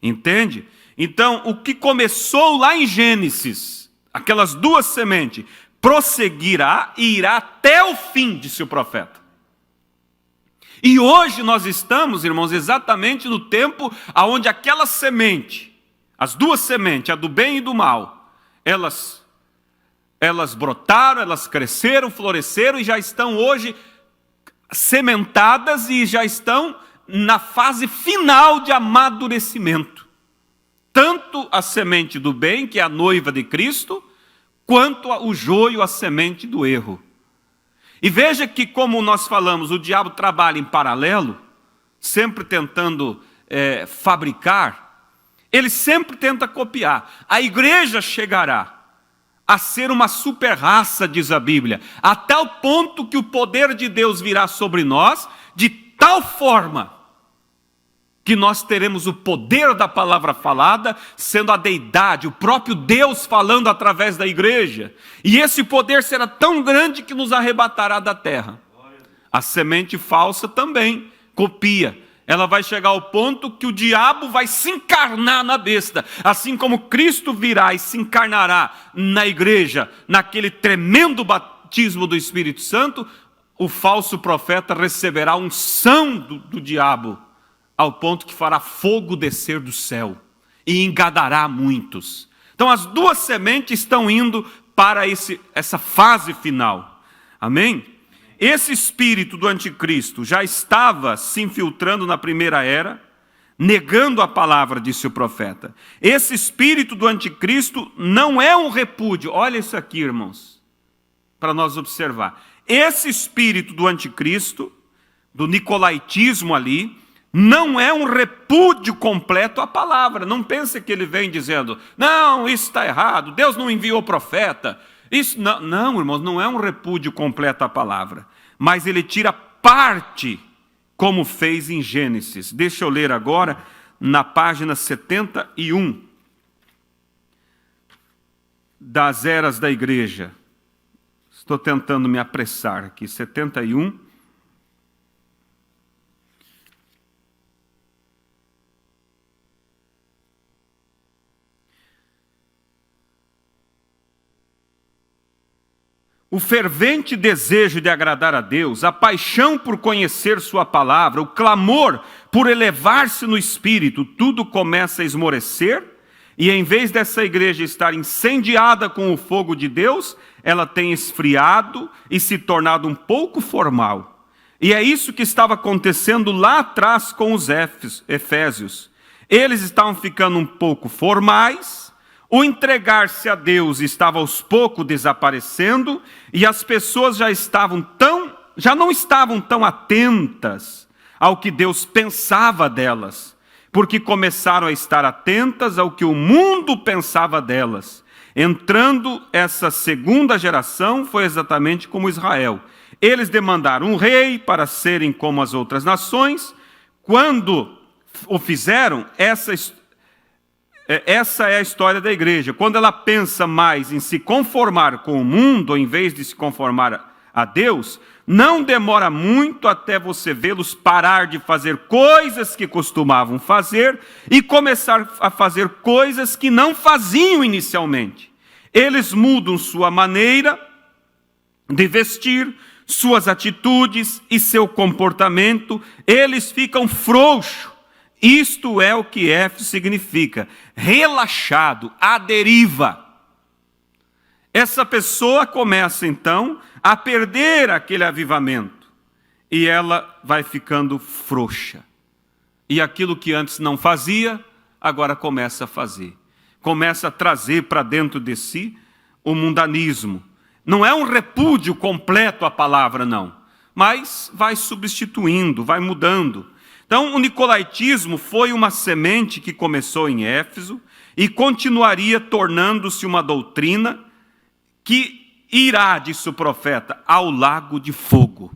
Entende? Então, o que começou lá em Gênesis, aquelas duas sementes, prosseguirá e irá até o fim, disse o profeta. E hoje nós estamos, irmãos, exatamente no tempo onde aquela semente, as duas sementes, a do bem e do mal, elas brotaram, elas cresceram, floresceram e já estão hoje sementadas e já estão na fase final de amadurecimento. Tanto a semente do bem, que é a noiva de Cristo, quanto o joio, a semente do erro. E veja que, como nós falamos, o diabo trabalha em paralelo, sempre tentando fabricar, ele sempre tenta copiar. A igreja chegará a ser uma super raça, diz a Bíblia, até o ponto que o poder de Deus virá sobre nós, de tal forma que nós teremos o poder da palavra falada, sendo a deidade, o próprio Deus falando através da igreja. E esse poder será tão grande que nos arrebatará da terra. A semente falsa também copia. Ela vai chegar ao ponto que o diabo vai se encarnar na besta. Assim como Cristo virá e se encarnará na igreja, naquele tremendo batismo do Espírito Santo, o falso profeta receberá a unção do diabo, ao ponto que fará fogo descer do céu e engadará muitos. Então as duas sementes estão indo para essa fase final. Amém? Esse espírito do anticristo já estava se infiltrando na primeira era, negando a palavra, disse o profeta. Esse espírito do anticristo não é um repúdio. Olha isso aqui, irmãos, para nós observar. Esse espírito do anticristo, do nicolaítismo ali, não é um repúdio completo à palavra. Não pense que ele vem dizendo, não, isso está errado, Deus não enviou profeta. Isso não, irmãos, não é um repúdio completo à palavra, mas ele tira parte, como fez em Gênesis. Deixa eu ler agora na página 71 das Eras da Igreja. Estou tentando me apressar aqui, 71. O fervente desejo de agradar a Deus, a paixão por conhecer sua palavra, o clamor por elevar-se no espírito, tudo começa a esmorecer E em vez dessa igreja estar incendiada com o fogo de Deus, ela tem esfriado e se tornado um pouco formal. E é isso que estava acontecendo lá atrás com os efésios. Eles estavam ficando um pouco formais, o entregar-se a Deus estava aos poucos desaparecendo, e as pessoas já não estavam tão atentas ao que Deus pensava delas, porque começaram a estar atentas ao que o mundo pensava delas. Entrando essa segunda geração, foi exatamente como Israel. Eles demandaram um rei para serem como as outras nações. Quando o fizeram, essa é a história da igreja. Quando ela pensa mais em se conformar com o mundo, ao invés de se conformar a Deus, não demora muito até você vê-los parar de fazer coisas que costumavam fazer e começar a fazer coisas que não faziam inicialmente. Eles mudam sua maneira de vestir, suas atitudes e seu comportamento, eles ficam frouxos. Isto é o que F significa, relaxado, à deriva. Essa pessoa começa então a perder aquele avivamento e ela vai ficando frouxa. E aquilo que antes não fazia, agora começa a fazer. Começa a trazer para dentro de si o mundanismo. Não é um repúdio completo à palavra, não, mas vai substituindo, vai mudando. Então, o nicolaítismo foi uma semente que começou em Éfeso e continuaria tornando-se uma doutrina que irá, disse o profeta, ao lago de fogo.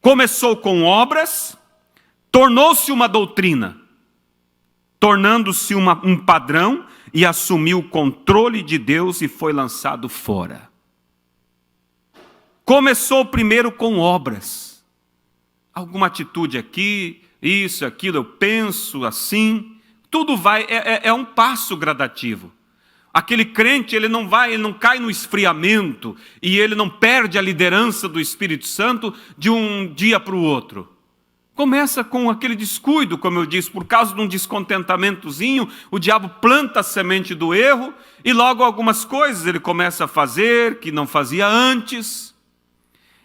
Começou com obras, tornou-se uma doutrina, tornando-se um padrão e assumiu o controle de Deus e foi lançado fora. Começou primeiro com obras, alguma atitude aqui, isso, aquilo, eu penso assim, tudo vai, é um passo gradativo. Aquele crente, ele não cai no esfriamento e ele não perde a liderança do Espírito Santo de um dia para o outro. Começa com aquele descuido, como eu disse, por causa de um descontentamentozinho, o diabo planta a semente do erro e logo algumas coisas ele começa a fazer que não fazia antes.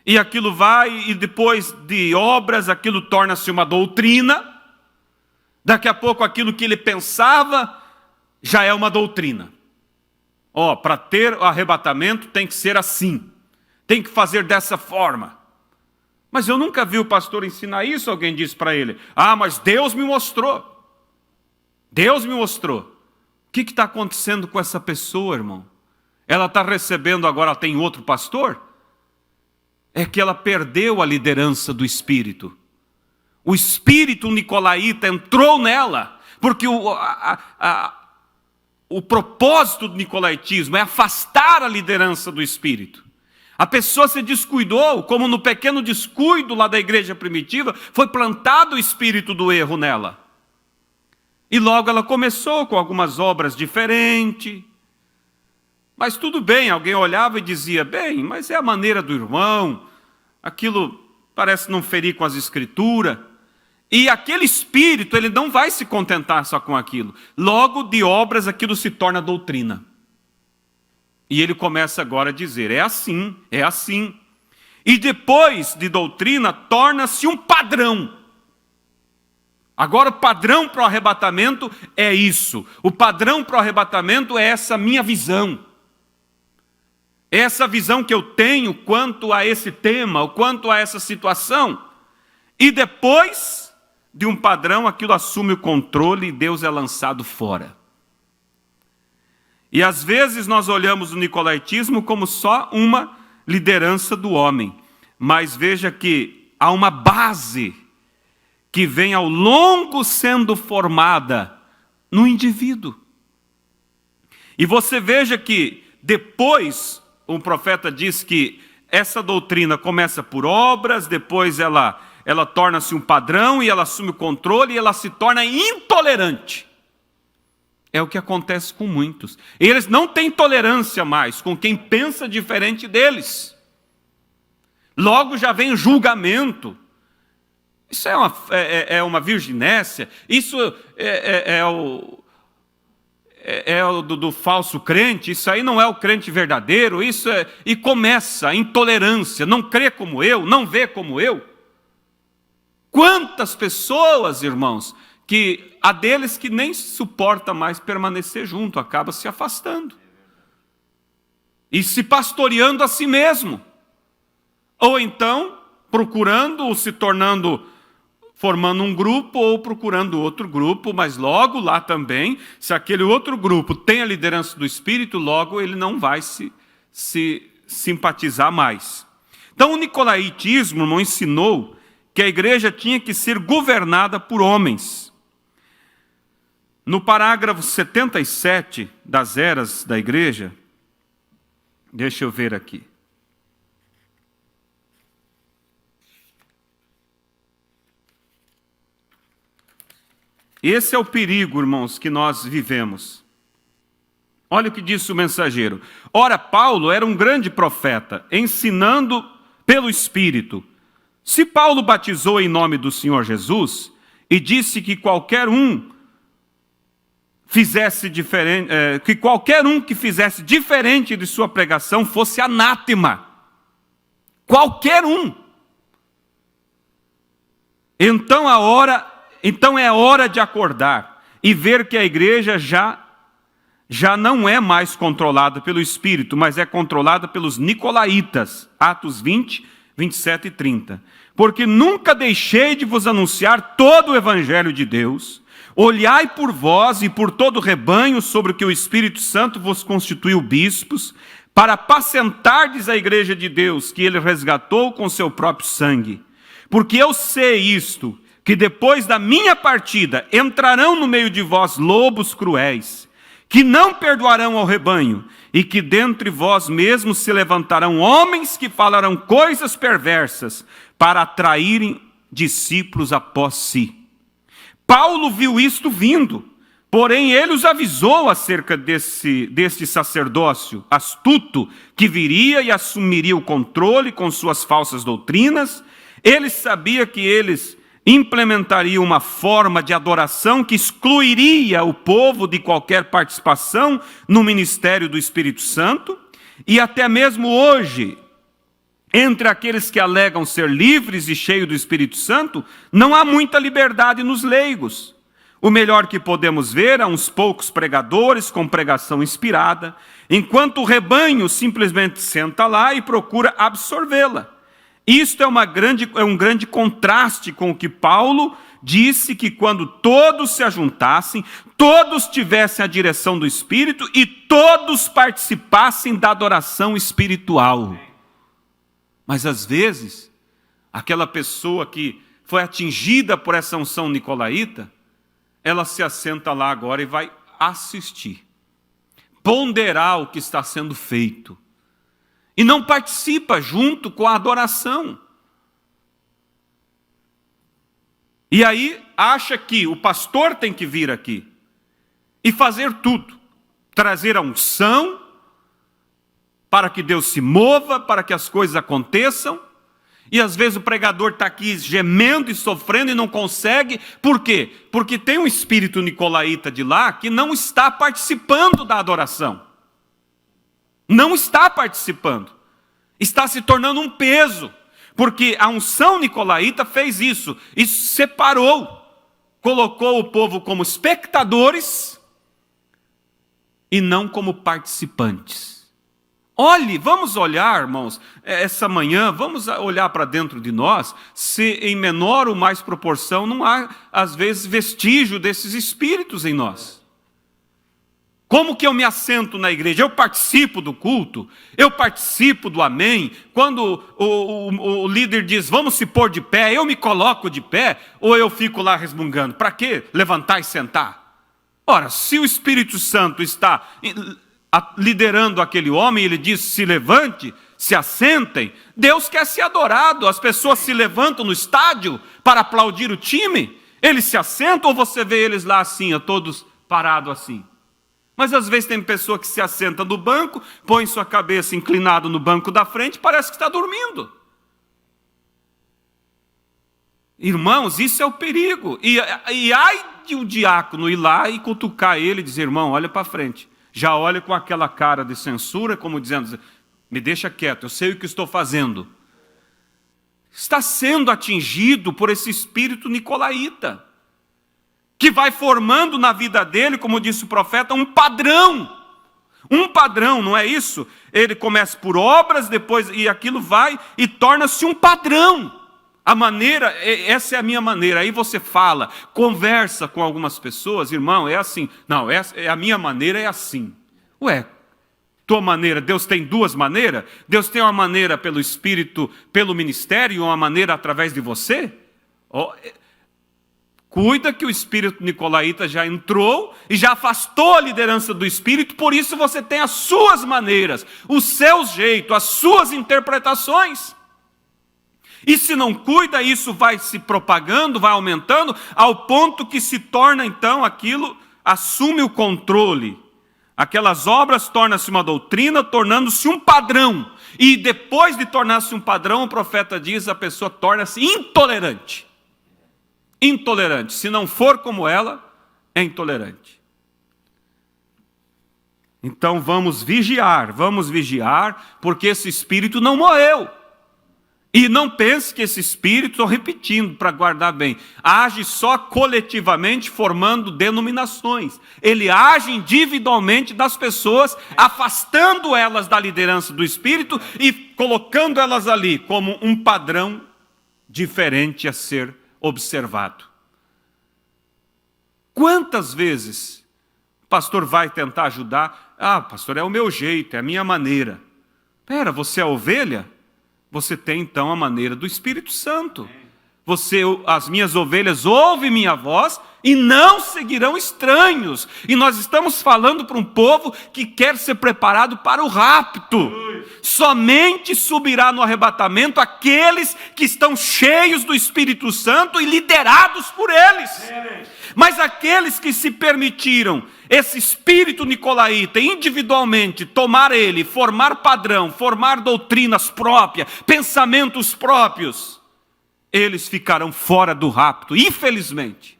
E aquilo vai, e depois de obras, aquilo torna-se uma doutrina. Daqui a pouco aquilo que ele pensava já é uma doutrina. Para ter o arrebatamento tem que ser assim, tem que fazer dessa forma. Mas eu nunca vi o pastor ensinar isso, alguém disse para ele. Mas Deus me mostrou. Deus me mostrou. O que está acontecendo com essa pessoa, irmão? Ela está recebendo agora, ela tem outro pastor? É que ela perdeu a liderança do Espírito. O Espírito nicolaíta entrou nela, porque o propósito do nicolaítismo é afastar a liderança do Espírito. A pessoa se descuidou, como no pequeno descuido lá da igreja primitiva, foi plantado o espírito do erro nela. E logo ela começou com algumas obras diferentes. Mas tudo bem, alguém olhava e dizia, bem, mas é a maneira do irmão, aquilo parece não ferir com as escrituras. E aquele espírito, ele não vai se contentar só com aquilo. Logo de obras, aquilo se torna doutrina. E ele começa agora a dizer, é assim, é assim. E depois de doutrina, torna-se um padrão. Agora o padrão para o arrebatamento é isso. O padrão para o arrebatamento é essa minha visão. Essa visão que eu tenho quanto a esse tema, ou quanto a essa situação. E depois de um padrão, aquilo assume o controle e Deus é lançado fora. E às vezes nós olhamos o nicolaítismo como só uma liderança do homem. Mas veja que há uma base que vem ao longo sendo formada no indivíduo. E você veja que depois o profeta diz que essa doutrina começa por obras, depois ela torna-se um padrão e ela assume o controle e ela se torna intolerante. É o que acontece com muitos. Eles não têm tolerância mais com quem pensa diferente deles. Logo já vem julgamento. Isso é uma virginécia, isso é do falso crente, isso aí não é o crente verdadeiro, e começa a intolerância, não crê como eu, não vê como eu. Quantas pessoas, irmãos, que há deles que nem suporta mais permanecer junto, acaba se afastando. E se pastoreando a si mesmo. Ou então, procurando ou se tornando, formando um grupo ou procurando outro grupo, mas logo lá também, se aquele outro grupo tem a liderança do Espírito, logo ele não vai se simpatizar mais. Então o nicolaítismo, irmão, ensinou que a igreja tinha que ser governada por homens. No parágrafo 77 das eras da igreja, deixa eu ver aqui. Esse é o perigo, irmãos, que nós vivemos. Olha o que disse o mensageiro. Ora, Paulo era um grande profeta, ensinando pelo Espírito. Se Paulo batizou em nome do Senhor Jesus e disse que qualquer um fizesse diferente, que qualquer um que fizesse diferente de sua pregação fosse anátema. Qualquer um. Então é hora de acordar e ver que a igreja já não é mais controlada pelo Espírito, mas é controlada pelos nicolaítas. Atos 20, 27 e 30. Porque nunca deixei de vos anunciar todo o evangelho de Deus. Olhai por vós e por todo o rebanho sobre o que o Espírito Santo vos constituiu bispos, para apacentardes a igreja de Deus, que ele resgatou com seu próprio sangue. Porque eu sei isto, que depois da minha partida entrarão no meio de vós lobos cruéis, que não perdoarão ao rebanho, e que dentre vós mesmos se levantarão homens que falarão coisas perversas, para atraírem discípulos após si. Paulo viu isto vindo, porém ele os avisou acerca deste sacerdócio astuto, que viria e assumiria o controle com suas falsas doutrinas. Ele sabia que eles implementaria uma forma de adoração que excluiria o povo de qualquer participação no ministério do Espírito Santo, e até mesmo hoje, entre aqueles que alegam ser livres e cheios do Espírito Santo, não há muita liberdade nos leigos. O melhor que podemos ver é uns poucos pregadores com pregação inspirada, enquanto o rebanho simplesmente senta lá e procura absorvê-la. Isto é um grande contraste com o que Paulo disse, que quando todos se ajuntassem, todos tivessem a direção do Espírito e todos participassem da adoração espiritual. Mas às vezes, aquela pessoa que foi atingida por essa unção nicolaíta, ela se assenta lá agora e vai assistir, ponderar o que está sendo feito, e não participa junto com a adoração. E aí acha que o pastor tem que vir aqui e fazer tudo, trazer a unção para que Deus se mova, para que as coisas aconteçam. E às vezes o pregador está aqui gemendo e sofrendo e não consegue. Por quê? Porque tem um espírito nicolaíta de lá que não está participando da adoração. Não está participando. Está se tornando um peso. Porque a unção nicolaíta fez isso. Isso separou. Colocou o povo como espectadores e não como participantes. Olhe, vamos olhar, irmãos, essa manhã, vamos olhar para dentro de nós, se em menor ou mais proporção não há, às vezes, vestígio desses espíritos em nós. Como que eu me assento na igreja? Eu participo do culto, eu participo do amém. Quando o líder diz, vamos se pôr de pé, eu me coloco de pé, ou eu fico lá resmungando? Para quê? Levantar e sentar? Ora, se o Espírito Santo está liderando aquele homem, ele diz, se levante, se assentem, Deus quer ser adorado. As pessoas se levantam no estádio para aplaudir o time, eles se assentam, ou você vê eles lá assim, todos parados assim? Mas às vezes tem pessoa que se assenta no banco, põe sua cabeça inclinada no banco da frente, parece que está dormindo. Irmãos, isso é o perigo. E ai de um diácono ir lá e cutucar ele e dizer, irmão, olha para frente. Já olha com aquela cara de censura, como dizendo, me deixa quieto, eu sei o que estou fazendo. Está sendo atingido por esse espírito nicolaíta, que vai formando na vida dele, como disse o profeta, um padrão. Um padrão, não é isso? Ele começa por obras, depois, e aquilo vai e torna-se um padrão. A maneira, essa é a minha maneira. Aí você fala, conversa com algumas pessoas, irmão, é assim. Não, a minha maneira é assim. Ué, tua maneira, Deus tem duas maneiras? Deus tem uma maneira pelo Espírito, pelo ministério, e uma maneira através de você? Cuida que o espírito nicolaíta já entrou e já afastou a liderança do Espírito, por isso você tem as suas maneiras, os seus jeitos, as suas interpretações. E se não cuida, isso vai se propagando, vai aumentando, ao ponto que se torna então aquilo, assume o controle. Aquelas obras tornam-se uma doutrina, tornando-se um padrão. E depois de tornar-se um padrão, o profeta diz, a pessoa torna-se intolerante. Intolerante. Se não for como ela, é intolerante. Então vamos vigiar, porque esse espírito não morreu. E não pense que esse espírito, estou repetindo para guardar bem, age só coletivamente formando denominações. Ele age individualmente das pessoas, afastando elas da liderança do espírito e colocando elas ali como um padrão diferente a ser observado. Quantas vezes o pastor vai tentar ajudar? Ah, pastor, é o meu jeito, é a minha maneira. Espera, você é ovelha? Você tem então a maneira do Espírito Santo. As minhas ovelhas ouvem minha voz e não seguirão estranhos. E nós estamos falando para um povo que quer ser preparado para o rapto. Somente subirá no arrebatamento aqueles que estão cheios do Espírito Santo e liderados por eles. Mas aqueles que se permitiram, esse espírito nicolaíta, individualmente, tomar ele, formar padrão, formar doutrinas próprias, pensamentos próprios, eles ficarão fora do rapto, infelizmente.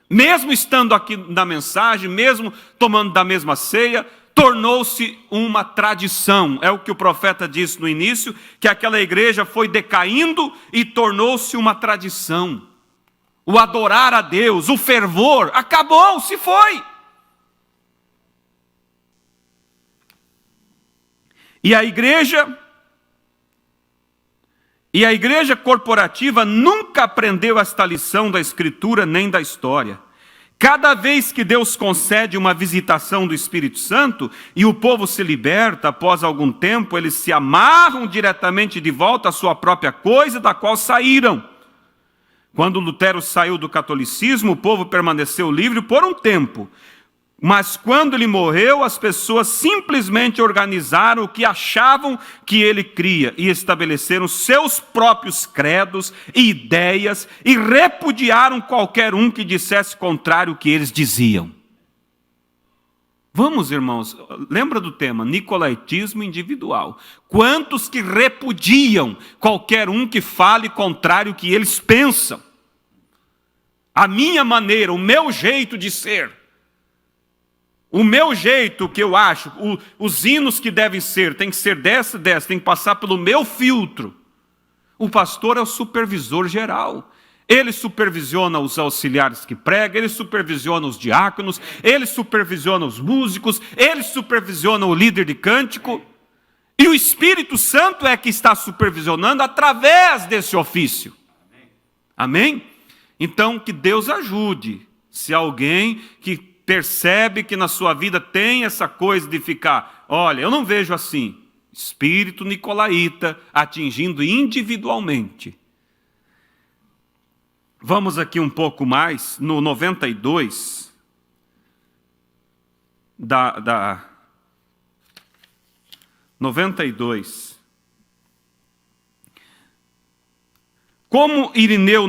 Mesmo estando aqui na mensagem, mesmo tomando da mesma ceia, tornou-se uma tradição. É o que o profeta disse no início, que aquela igreja foi decaindo e tornou-se uma tradição. O adorar a Deus, o fervor, acabou, se foi. E a igreja corporativa nunca aprendeu esta lição da Escritura nem da história. Cada vez que Deus concede uma visitação do Espírito Santo e o povo se liberta, após algum tempo, eles se amarram diretamente de volta à sua própria coisa, da qual saíram. Quando Lutero saiu do catolicismo, o povo permaneceu livre por um tempo. Mas quando ele morreu, as pessoas simplesmente organizaram o que achavam que ele cria e estabeleceram seus próprios credos e ideias e repudiaram qualquer um que dissesse contrário ao que eles diziam. Vamos, irmãos, lembra do tema, nicolaitismo individual. Quantos que repudiam qualquer um que fale contrário ao que eles pensam? A minha maneira, o meu jeito de ser. O meu jeito que eu acho, os hinos que devem ser, tem que ser dessa, tem que passar pelo meu filtro. O pastor é o supervisor geral. Ele supervisiona os auxiliares que pregam, ele supervisiona os diáconos, ele supervisiona os músicos, ele supervisiona o líder de cântico. E o Espírito Santo é que está supervisionando através desse ofício. Amém? Então, que Deus ajude. Se alguém que percebe que na sua vida tem essa coisa de ficar, olha, eu não vejo assim, espírito nicolaíta atingindo individualmente. Vamos aqui um pouco mais, no 92, 92. Com Irineu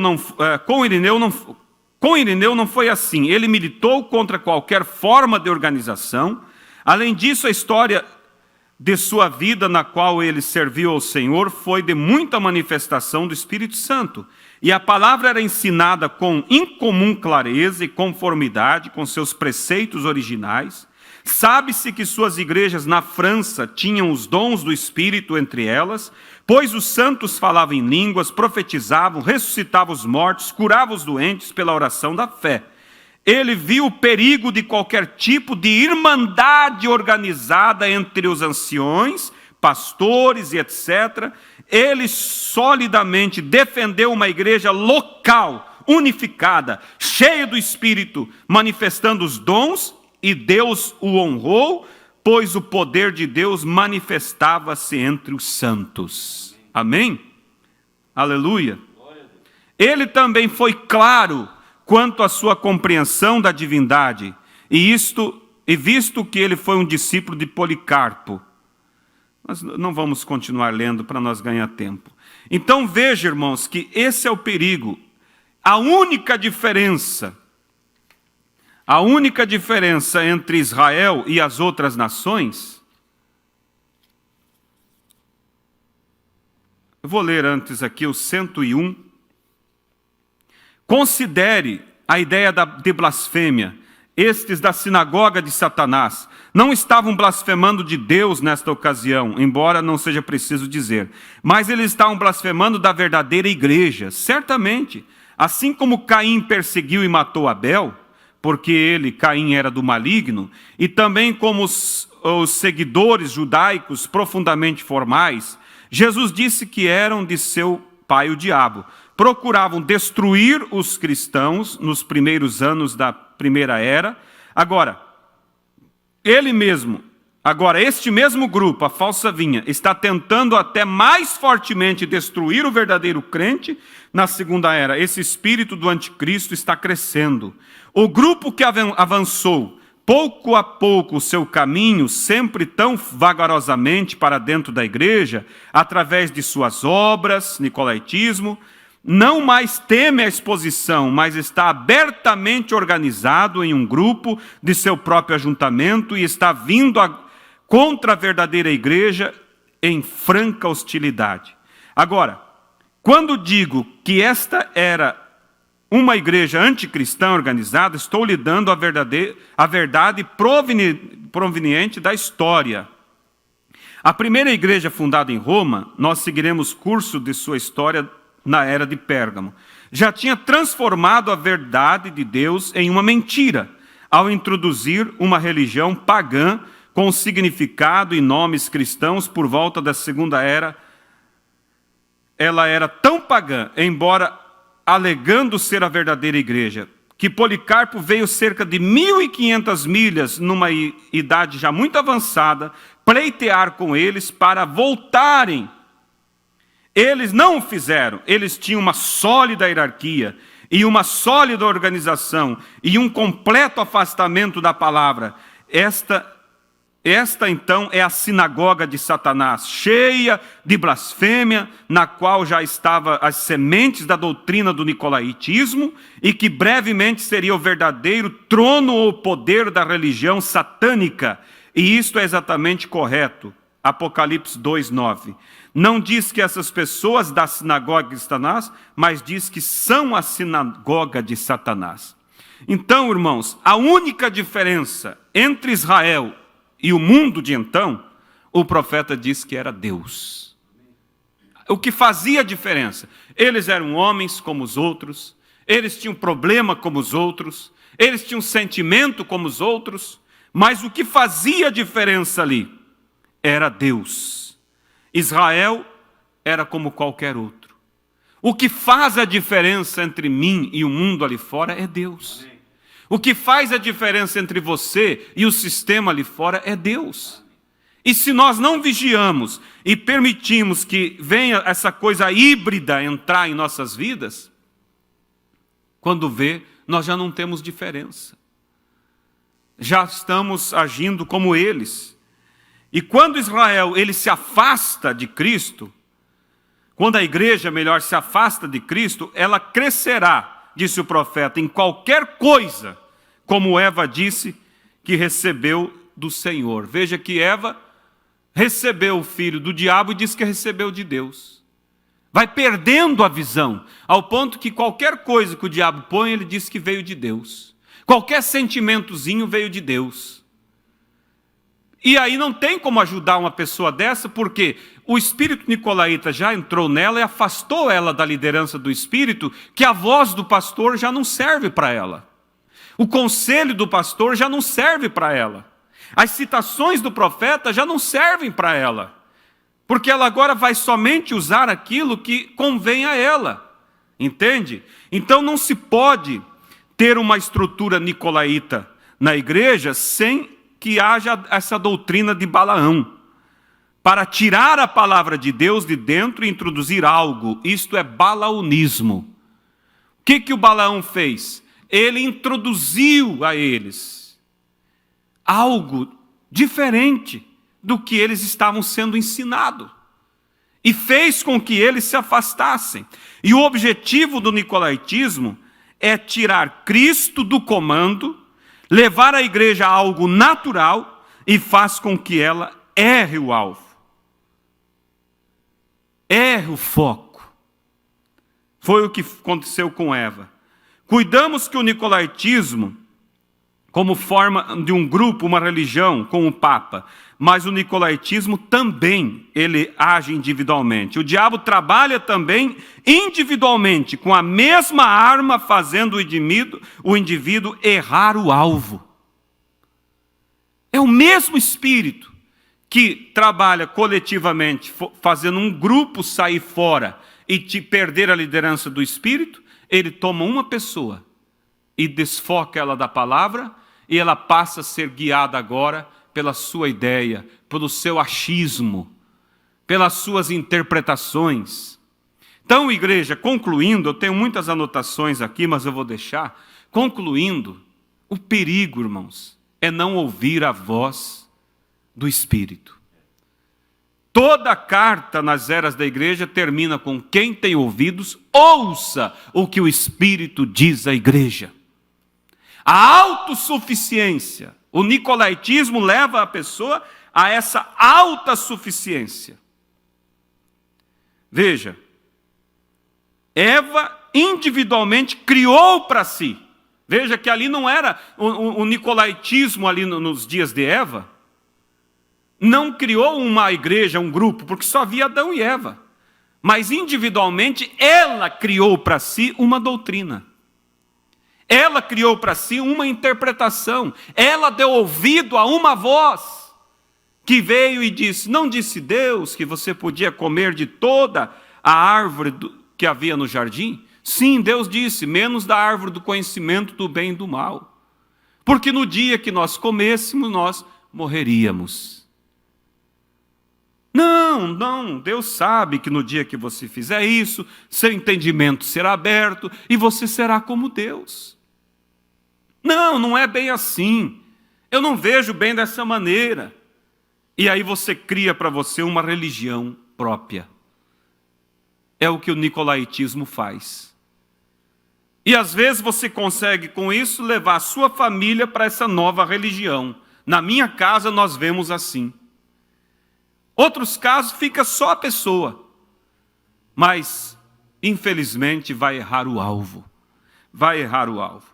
não foi assim. Ele militou contra qualquer forma de organização. Além disso, a história de sua vida na qual ele serviu ao Senhor foi de muita manifestação do Espírito Santo. E a palavra era ensinada com incomum clareza e conformidade com seus preceitos originais. Sabe-se que suas igrejas na França tinham os dons do Espírito entre elas, pois os santos falavam em línguas, profetizavam, ressuscitavam os mortos, curavam os doentes pela oração da fé. Ele viu o perigo de qualquer tipo de irmandade organizada entre os anciões, pastores e etc. Ele solidamente defendeu uma igreja local, unificada, cheia do Espírito, manifestando os dons, e Deus o honrou, pois o poder de Deus manifestava-se entre os santos. Amém? Aleluia. Ele também foi claro quanto à sua compreensão da divindade, e visto que ele foi um discípulo de Policarpo. Nós não vamos continuar lendo para nós ganhar tempo. Então veja, irmãos, que esse é o perigo. A única diferença entre Israel e as outras nações, eu vou ler antes aqui o 101. Considere a ideia de blasfêmia. Estes da sinagoga de Satanás não estavam blasfemando de Deus nesta ocasião, embora não seja preciso dizer, mas eles estavam blasfemando da verdadeira igreja. Certamente, assim como Caim perseguiu e matou Abel, porque Caim era do maligno, e também como os seguidores judaicos profundamente formais, Jesus disse que eram de seu pai o diabo. Procuravam destruir os cristãos nos primeiros anos da primeira era. Este mesmo grupo, a falsa vinha, está tentando até mais fortemente destruir o verdadeiro crente na segunda era. Esse espírito do anticristo está crescendo. O grupo que avançou pouco a pouco o seu caminho, sempre tão vagarosamente para dentro da igreja, através de suas obras, nicolaítismo, não mais teme a exposição, mas está abertamente organizado em um grupo de seu próprio ajuntamento e está vindo contra a verdadeira igreja em franca hostilidade. Agora, quando digo que esta era uma igreja anticristã organizada, estou lhe dando a verdade proveniente da história. A primeira igreja fundada em Roma, nós seguiremos curso de sua história na era de Pérgamo, já tinha transformado a verdade de Deus em uma mentira, ao introduzir uma religião pagã com significado e nomes cristãos por volta da segunda era. Ela era tão pagã, embora alegando ser a verdadeira igreja, que Policarpo veio cerca de 1.500 milhas, numa idade já muito avançada, pleitear com eles para voltarem. Eles não o fizeram, eles tinham uma sólida hierarquia e uma sólida organização e um completo afastamento da palavra. Esta então é a sinagoga de Satanás, cheia de blasfêmia, na qual já estavam as sementes da doutrina do nicolaítismo e que brevemente seria o verdadeiro trono ou poder da religião satânica. E isto é exatamente correto. Apocalipse 2:9. Não diz que essas pessoas da sinagoga de Satanás, mas diz que são a sinagoga de Satanás. Então, irmãos, a única diferença entre Israel e o mundo de então, o profeta disse que era Deus. O que fazia a diferença? Eles eram homens como os outros, eles tinham problema como os outros, eles tinham sentimento como os outros, mas o que fazia a diferença ali era Deus. Israel era como qualquer outro. O que faz a diferença entre mim e o mundo ali fora é Deus. O que faz a diferença entre você e o sistema ali fora é Deus. E se nós não vigiamos e permitimos que venha essa coisa híbrida entrar em nossas vidas, quando vê, nós já não temos diferença. Já estamos agindo como eles. E quando Israel ele se afasta de Cristo, quando a igreja, melhor, se afasta de Cristo, ela crescerá, disse o profeta, em qualquer coisa, como Eva disse, que recebeu do Senhor. Veja que Eva recebeu o filho do diabo e diz que recebeu de Deus. Vai perdendo a visão, ao ponto que qualquer coisa que o diabo põe, ele diz que veio de Deus. Qualquer sentimentozinho veio de Deus. E aí não tem como ajudar uma pessoa dessa, porque o espírito nicolaíta já entrou nela e afastou ela da liderança do espírito, que a voz do pastor já não serve para ela. O conselho do pastor já não serve para ela. As citações do profeta já não servem para ela. Porque ela agora vai somente usar aquilo que convém a ela. Entende? Então não se pode ter uma estrutura nicolaíta na igreja sem que haja essa doutrina de Balaão, para tirar a palavra de Deus de dentro e introduzir algo. Isto é balaonismo. O que o Balaão fez? Ele introduziu a eles algo diferente do que eles estavam sendo ensinados, e fez com que eles se afastassem. E o objetivo do nicolaítismo é tirar Cristo do comando, levar a igreja a algo natural e faz com que ela erre o alvo, erre o foco. Foi o que aconteceu com Eva. Cuidamos que o nicolaítismo, como forma de um grupo, uma religião, com o Papa, mas o nicolaítismo também, ele age individualmente. O diabo trabalha também individualmente, com a mesma arma, fazendo o indivíduo errar o alvo. É o mesmo espírito que trabalha coletivamente, fazendo um grupo sair fora e te perder a liderança do espírito. Ele toma uma pessoa e desfoca ela da palavra, e ela passa a ser guiada agora pela sua ideia, pelo seu achismo, pelas suas interpretações. Então, igreja, concluindo, eu tenho muitas anotações aqui, mas eu vou deixar. Concluindo, o perigo, irmãos, é não ouvir a voz do Espírito. Toda a carta nas eras da igreja termina com: quem tem ouvidos, ouça o que o Espírito diz à igreja. A autossuficiência, o nicolaítismo leva a pessoa a essa autossuficiência. Veja, Eva individualmente criou para si. Veja que ali não era o nicolaítismo ali nos dias de Eva. Não criou uma igreja, um grupo, porque só havia Adão e Eva. Mas individualmente ela criou para si uma doutrina. Ela criou para si uma interpretação. Ela deu ouvido a uma voz que veio e disse: não disse Deus que você podia comer de toda a árvore que havia no jardim? Sim, Deus disse, menos da árvore do conhecimento do bem e do mal. Porque no dia que nós comêssemos, nós morreríamos. Não, Deus sabe que no dia que você fizer isso, seu entendimento será aberto e você será como Deus. Não é bem assim. Eu não vejo bem dessa maneira. E aí você cria para você uma religião própria. É o que o nicolaítismo faz. E às vezes você consegue com isso levar a sua família para essa nova religião. Na minha casa nós vemos assim. Outros casos fica só a pessoa. Mas, infelizmente, vai errar o alvo. Vai errar o alvo.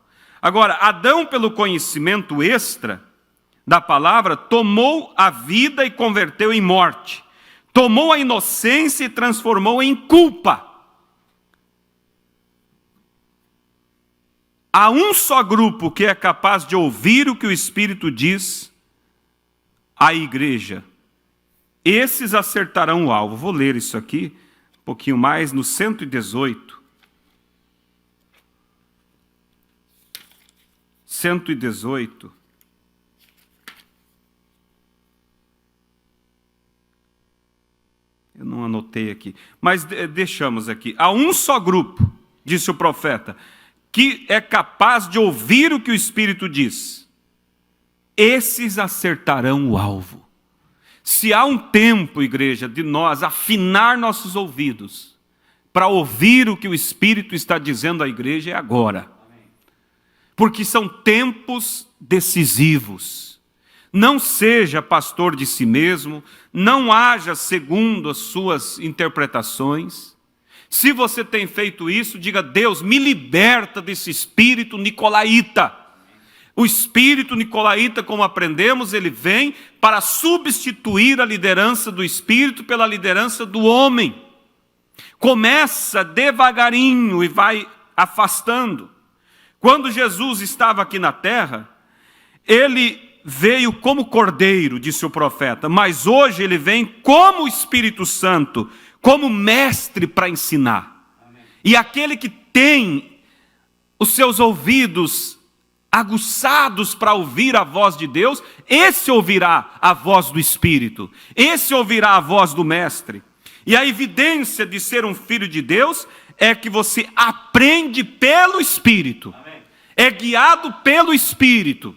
Agora, Adão, pelo conhecimento extra da palavra, tomou a vida e converteu em morte. Tomou a inocência e transformou em culpa. Há um só grupo que é capaz de ouvir o que o Espírito diz à igreja. Esses acertarão o alvo. Vou ler isso aqui um pouquinho mais, no 118. 118. Eu não anotei aqui, mas deixamos aqui. Há um só grupo, disse o profeta, que é capaz de ouvir o que o Espírito diz. Esses acertarão o alvo. Se há um tempo, igreja, de nós afinar nossos ouvidos para ouvir o que o Espírito está dizendo à igreja, é agora. Porque são tempos decisivos. Não seja pastor de si mesmo, não haja segundo as suas interpretações. Se você tem feito isso, diga: Deus, me liberta desse espírito nicolaíta. O espírito nicolaíta, como aprendemos, ele vem para substituir a liderança do espírito pela liderança do homem. Começa devagarinho e vai afastando. Quando Jesus estava aqui na terra, ele veio como cordeiro, disse o profeta, mas hoje ele vem como Espírito Santo, como mestre para ensinar. Amém. E aquele que tem os seus ouvidos aguçados para ouvir a voz de Deus, esse ouvirá a voz do Espírito, esse ouvirá a voz do mestre. E a evidência de ser um filho de Deus é que você aprende pelo Espírito. Amém. É guiado pelo Espírito.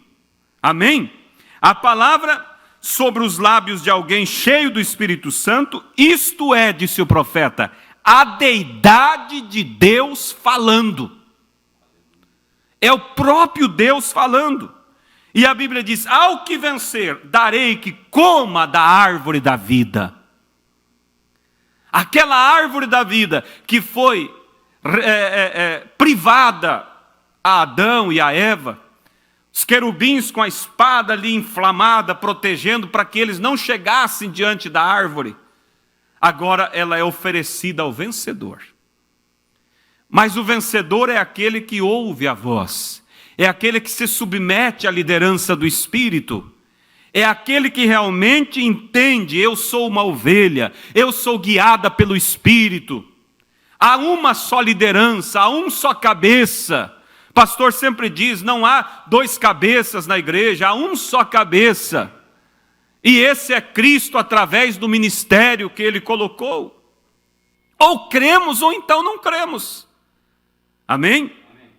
Amém? A palavra sobre os lábios de alguém cheio do Espírito Santo, isto é, disse o profeta, a deidade de Deus falando. É o próprio Deus falando. E a Bíblia diz: ao que vencer, darei que coma da árvore da vida. Aquela árvore da vida que foi privada a Adão e a Eva, os querubins com a espada ali inflamada, protegendo para que eles não chegassem diante da árvore. Agora ela é oferecida ao vencedor. Mas o vencedor é aquele que ouve a voz, é aquele que se submete à liderança do Espírito, é aquele que realmente entende: eu sou uma ovelha, eu sou guiada pelo Espírito. Há uma só liderança, há um só cabeça. O pastor sempre diz: não há dois cabeças na igreja, há um só cabeça. E esse é Cristo através do ministério que Ele colocou. Ou cremos ou então não cremos. Amém? Amém.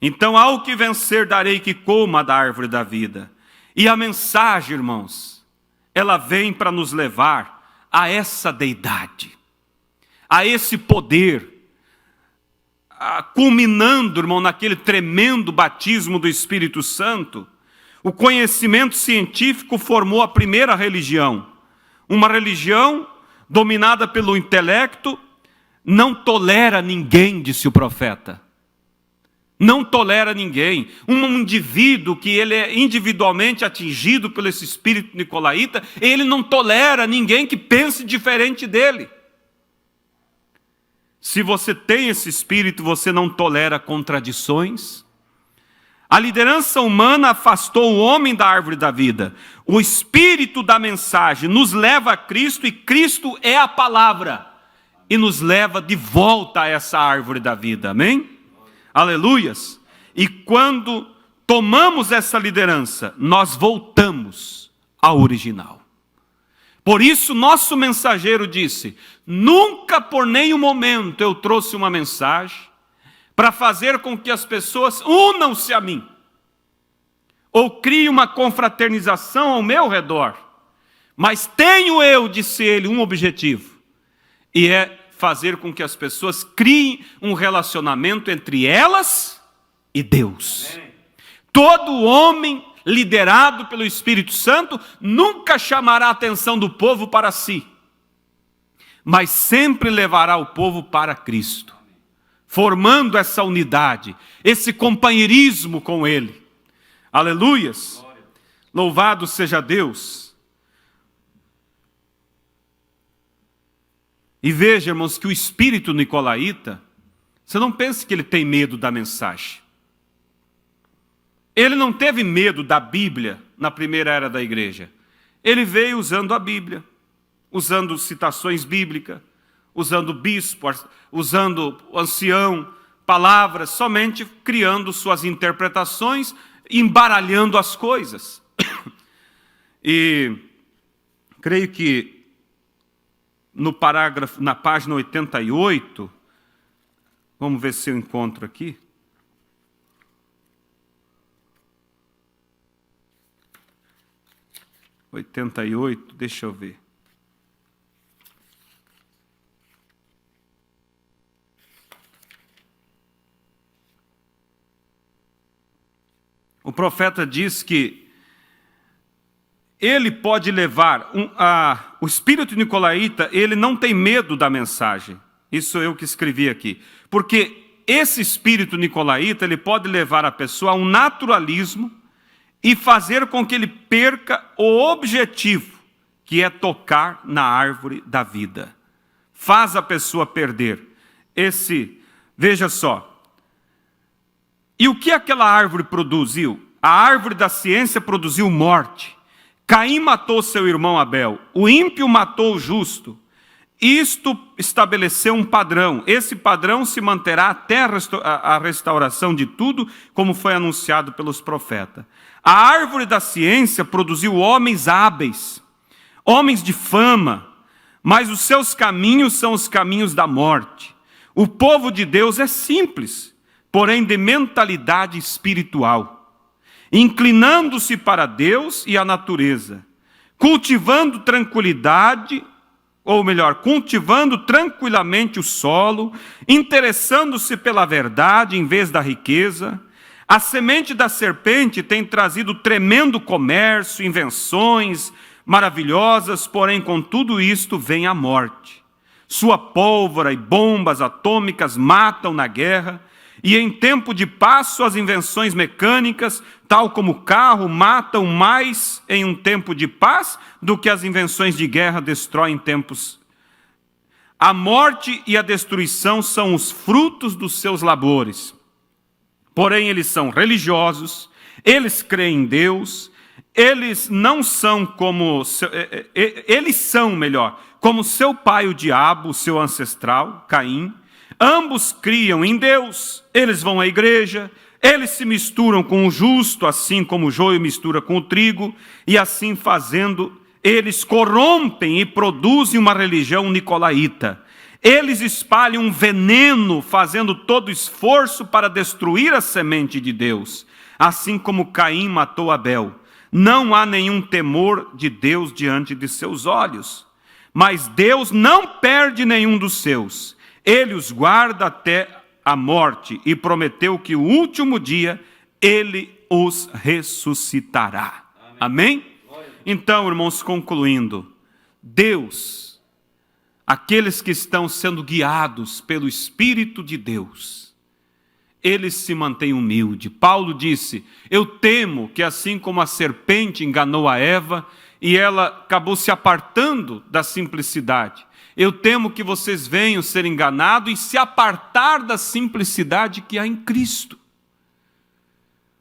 Então, ao que vencer, darei que coma da árvore da vida. E a mensagem, irmãos, ela vem para nos levar a essa deidade, a esse poder, culminando, irmão, naquele tremendo batismo do Espírito Santo. O conhecimento científico formou a primeira religião. Uma religião dominada pelo intelecto, não tolera ninguém, disse o profeta. Não tolera ninguém. Um indivíduo que ele é individualmente atingido pelo esse espírito nicolaíta, ele não tolera ninguém que pense diferente dele. Se você tem esse espírito, você não tolera contradições. A liderança humana afastou o homem da árvore da vida. O espírito da mensagem nos leva a Cristo, e Cristo é a palavra, e nos leva de volta a essa árvore da vida. Amém? Aleluias! E quando tomamos essa liderança, nós voltamos ao original. Por isso nosso mensageiro disse: nunca por nenhum momento eu trouxe uma mensagem para fazer com que as pessoas unam-se a mim, ou criem uma confraternização ao meu redor. Mas tenho eu, disse ele, um objetivo, e é fazer com que as pessoas criem um relacionamento entre elas e Deus. Amém. Todo homem liderado pelo Espírito Santo nunca chamará a atenção do povo para si, mas sempre levará o povo para Cristo, formando essa unidade, esse companheirismo com Ele. Aleluias! Louvado seja Deus! E veja, irmãos, que o espírito nicolaíta, você não pense que ele tem medo da mensagem. Ele não teve medo da Bíblia na primeira era da igreja. Ele veio usando a Bíblia, usando citações bíblicas, usando bispo, usando ancião, palavras, somente criando suas interpretações, embaralhando as coisas. E creio que no parágrafo, na página 88, vamos ver se eu encontro aqui. Deixa eu ver. O profeta diz que ele pode levar, o espírito nicolaíta, ele não tem medo da mensagem. Isso eu que escrevi aqui. Porque esse espírito nicolaíta, ele pode levar a pessoa a um naturalismo e fazer com que ele perca o objetivo, que é tocar na árvore da vida. Faz a pessoa perder veja só. E o que aquela árvore produziu? A árvore da ciência produziu morte. Caim matou seu irmão Abel. O ímpio matou o justo. Isto estabeleceu um padrão. Esse padrão se manterá até a restauração de tudo, como foi anunciado pelos profetas. A árvore da ciência produziu homens hábeis, homens de fama, mas os seus caminhos são os caminhos da morte. O povo de Deus é simples, porém de mentalidade espiritual, inclinando-se para Deus e a natureza, cultivando tranquilidade, ou melhor, cultivando tranquilamente o solo, interessando-se pela verdade em vez da riqueza. A semente da serpente tem trazido tremendo comércio, invenções maravilhosas, porém com tudo isto vem a morte. Sua pólvora e bombas atômicas matam na guerra, e em tempo de paz suas invenções mecânicas, tal como o carro, matam mais em um tempo de paz do que as invenções de guerra destroem em tempos. A morte e a destruição são os frutos dos seus labores. Porém, eles são religiosos, eles creem em Deus, eles são como seu pai o diabo, seu ancestral, Caim. Ambos criam em Deus, eles vão à igreja, eles se misturam com o justo, assim como o joio mistura com o trigo, e assim fazendo, eles corrompem e produzem uma religião nicolaíta. Eles espalham um veneno, fazendo todo esforço para destruir a semente de Deus, assim como Caim matou Abel. Não há nenhum temor de Deus diante de seus olhos, mas Deus não perde nenhum dos seus. Ele os guarda até a morte e prometeu que o último dia ele os ressuscitará. Amém? Então, irmãos, concluindo, Deus, aqueles que estão sendo guiados pelo Espírito de Deus, eles se mantêm humildes. Paulo disse, eu temo que assim como a serpente enganou a Eva e ela acabou se apartando da simplicidade, eu temo que vocês venham ser enganados e se apartar da simplicidade que há em Cristo.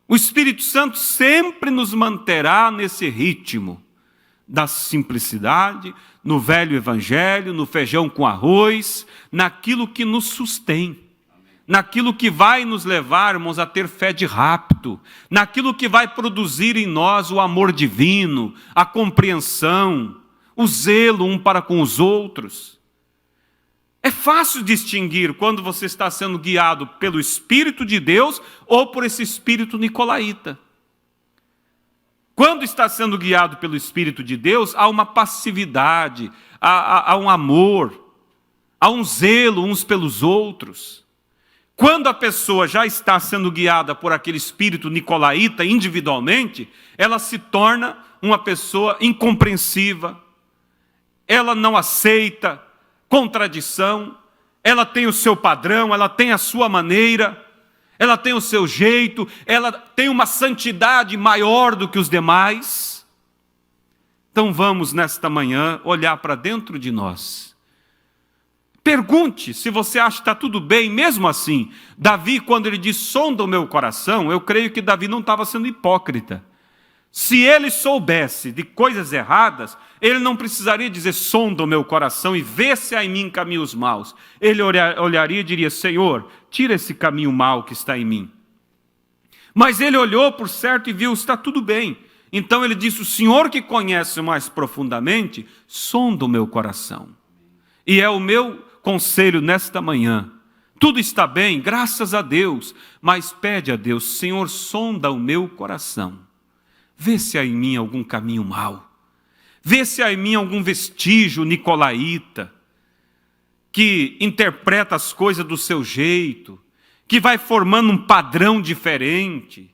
O Espírito Santo sempre nos manterá nesse ritmo da simplicidade, no velho evangelho, no feijão com arroz, naquilo que nos sustém, naquilo que vai nos levar, irmãos, a ter fé de rapto, naquilo que vai produzir em nós o amor divino, a compreensão, o zelo um para com os outros. É fácil distinguir quando você está sendo guiado pelo Espírito de Deus ou por esse espírito nicolaíta. Quando está sendo guiado pelo Espírito de Deus, há uma passividade, há um amor, há um zelo uns pelos outros. Quando a pessoa já está sendo guiada por aquele espírito nicolaíta individualmente, ela se torna uma pessoa incompreensiva, ela não aceita contradição, ela tem o seu padrão, ela tem a sua maneira, ela tem o seu jeito, ela tem uma santidade maior do que os demais. Então vamos nesta manhã olhar para dentro de nós. Pergunte se você acha que está tudo bem, mesmo assim. Davi, quando ele diz, sonda o meu coração, eu creio que Davi não estava sendo hipócrita. Se ele soubesse de coisas erradas, ele não precisaria dizer, sonda o meu coração e vê se há em mim caminhos maus. Ele olharia e diria, Senhor, tira esse caminho mau que está em mim. Mas ele olhou por certo e viu, está tudo bem. Então ele disse, o Senhor que conhece mais profundamente, sonda o meu coração. E é o meu conselho nesta manhã. Tudo está bem, graças a Deus, mas pede a Deus, Senhor, sonda o meu coração. Vê se há em mim algum caminho mau. Vê se há em mim algum vestígio nicolaíta, que interpreta as coisas do seu jeito, que vai formando um padrão diferente,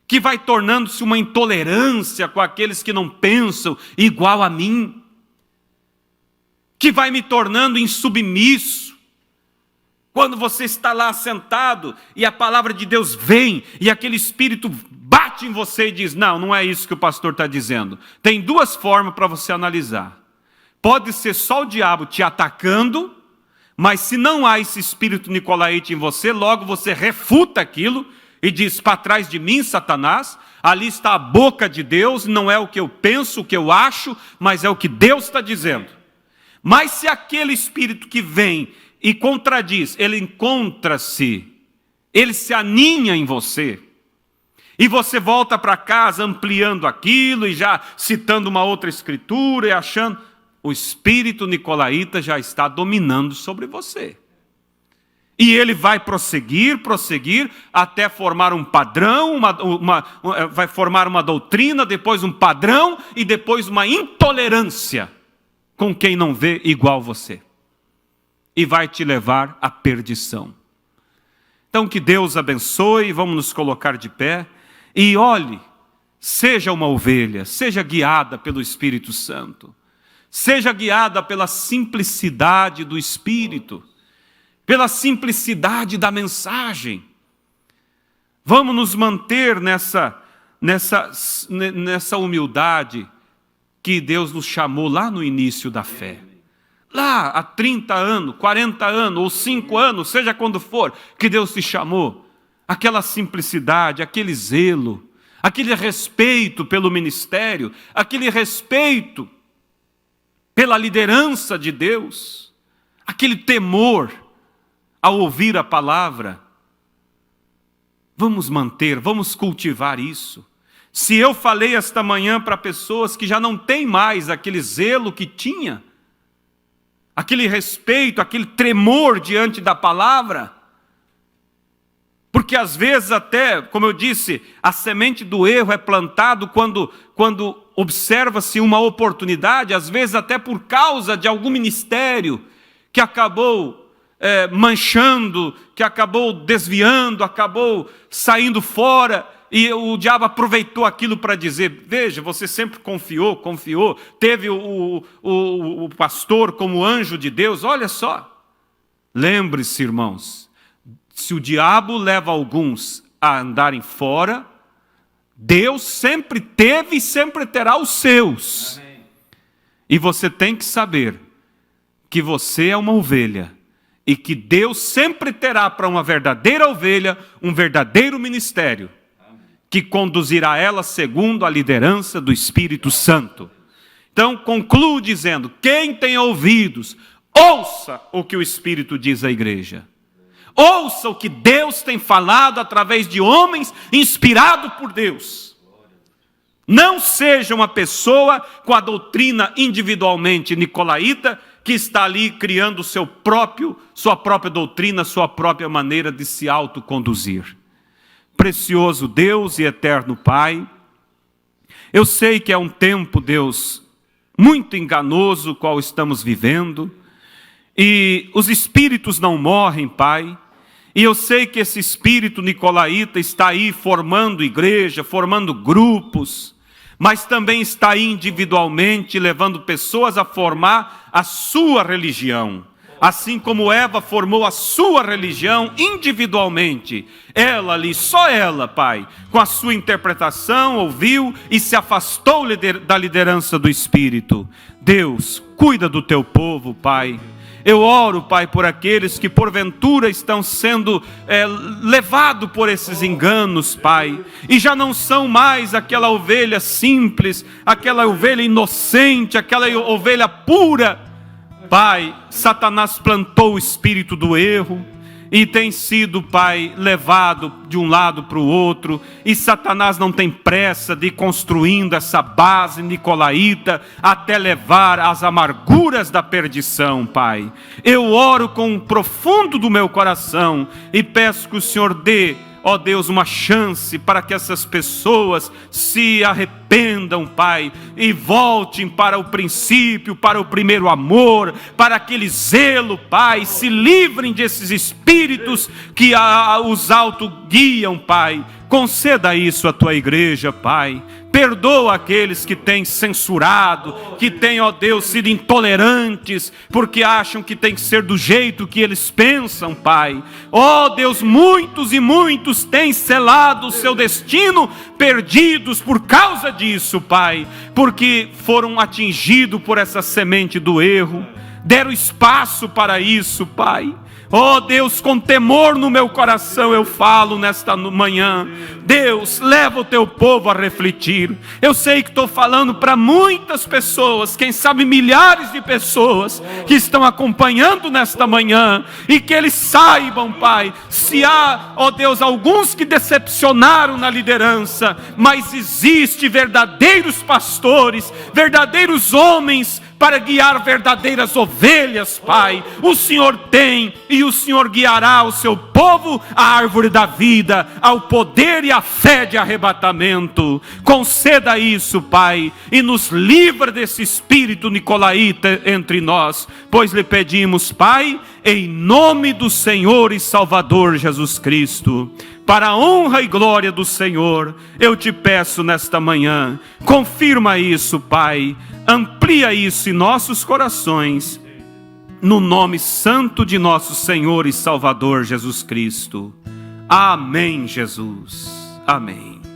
que vai tornando-se uma intolerância com aqueles que não pensam igual a mim, que vai me tornando insubmisso. Quando você está lá sentado e a palavra de Deus vem e aquele espírito bate em você e diz, não, não é isso que o pastor está dizendo. Tem duas formas para você analisar. Pode ser só o diabo te atacando, mas se não há esse espírito nicolaíta em você, logo você refuta aquilo e diz, para trás de mim, Satanás, ali está a boca de Deus, não é o que eu penso, o que eu acho, mas é o que Deus está dizendo. Mas se aquele espírito que vem e contradiz, ele encontra-se, ele se aninha em você, e você volta para casa ampliando aquilo e já citando uma outra escritura e achando, o espírito nicolaíta já está dominando sobre você. E ele vai prosseguir, até formar um padrão, vai formar uma doutrina, depois um padrão e depois uma intolerância com quem não vê igual você. E vai te levar à perdição. Então que Deus abençoe, vamos nos colocar de pé. E olhe, seja uma ovelha, seja guiada pelo Espírito Santo. Seja guiada pela simplicidade do Espírito, pela simplicidade da mensagem. Vamos nos manter nessa humildade que Deus nos chamou lá no início da fé. Lá há 30 anos, 40 anos, ou 5 anos, seja quando for, que Deus te chamou. Aquela simplicidade, aquele zelo, aquele respeito pelo ministério, aquele respeito pela liderança de Deus, aquele temor ao ouvir a palavra. Vamos manter, vamos cultivar isso. Se eu falei esta manhã para pessoas que já não têm mais aquele zelo que tinha, aquele respeito, aquele tremor diante da palavra, porque às vezes até, como eu disse, a semente do erro é plantado quando observa-se uma oportunidade, às vezes até por causa de algum ministério que acabou manchando, que acabou desviando, acabou saindo fora, e o diabo aproveitou aquilo para dizer, veja, você sempre confiou, teve o pastor como anjo de Deus, olha só. Lembre-se, irmãos, se o diabo leva alguns a andarem fora, Deus sempre teve e sempre terá os seus. Amém. E você tem que saber que você é uma ovelha e que Deus sempre terá para uma verdadeira ovelha um verdadeiro ministério que conduzirá ela segundo a liderança do Espírito Santo. Então, concluo dizendo, quem tem ouvidos, ouça o que o Espírito diz à igreja. Ouça o que Deus tem falado através de homens inspirados por Deus. Não seja uma pessoa com a doutrina individualmente nicolaíta, que está ali criando sua própria doutrina, sua própria maneira de se autoconduzir. Precioso Deus e eterno Pai, eu sei que é um tempo, Deus, muito enganoso o qual estamos vivendo, e os espíritos não morrem, Pai, e eu sei que esse espírito nicolaíta está aí formando igreja, formando grupos, mas também está aí individualmente levando pessoas a formar a sua religião. Assim como Eva formou a sua religião individualmente, ela ali, só ela, Pai, com a sua interpretação, ouviu e se afastou da liderança do Espírito. Deus, cuida do teu povo, Pai. Eu oro, Pai, por aqueles que porventura estão sendo levados por esses enganos, Pai, e já não são mais aquela ovelha simples, aquela ovelha inocente, aquela ovelha pura. Pai, Satanás plantou o espírito do erro e tem sido, Pai, levado de um lado para o outro, e Satanás não tem pressa de ir construindo essa base nicolaíta até levar às amarguras da perdição, Pai. Eu oro com o profundo do meu coração e peço que o Senhor dê, ó Deus, uma chance para que essas pessoas se arrependam, arrependam, Pai, e voltem para o princípio, para o primeiro amor, para aquele zelo, Pai. Se livrem desses espíritos que os autoguiam, Pai. Conceda isso à tua igreja, Pai. Perdoa aqueles que têm censurado, que têm, ó Deus, sido intolerantes, porque acham que tem que ser do jeito que eles pensam, Pai. Ó Deus, muitos e muitos têm selado o seu destino, perdidos por causa disso, Pai, porque foram atingidos por essa semente do erro, deram espaço para isso, Pai. Oh Deus, com temor no meu coração eu falo nesta manhã. Deus, leva o teu povo a refletir. Eu sei que estou falando para muitas pessoas, quem sabe milhares de pessoas que estão acompanhando nesta manhã, e que eles saibam, Pai, se há, ó Deus, alguns que decepcionaram na liderança, mas existe verdadeiros pastores, verdadeiros homens para guiar verdadeiras ovelhas, Pai. O Senhor tem, e o Senhor guiará o seu povo à árvore da vida, ao poder e à fé de arrebatamento. Conceda isso, Pai, e nos livra desse espírito nicolaíta entre nós, pois lhe pedimos, Pai, em nome do Senhor e Salvador Jesus Cristo. Para a honra e glória do Senhor, eu te peço nesta manhã, confirma isso, Pai, amplia isso em nossos corações, no nome santo de nosso Senhor e Salvador Jesus Cristo. Amém, Jesus. Amém.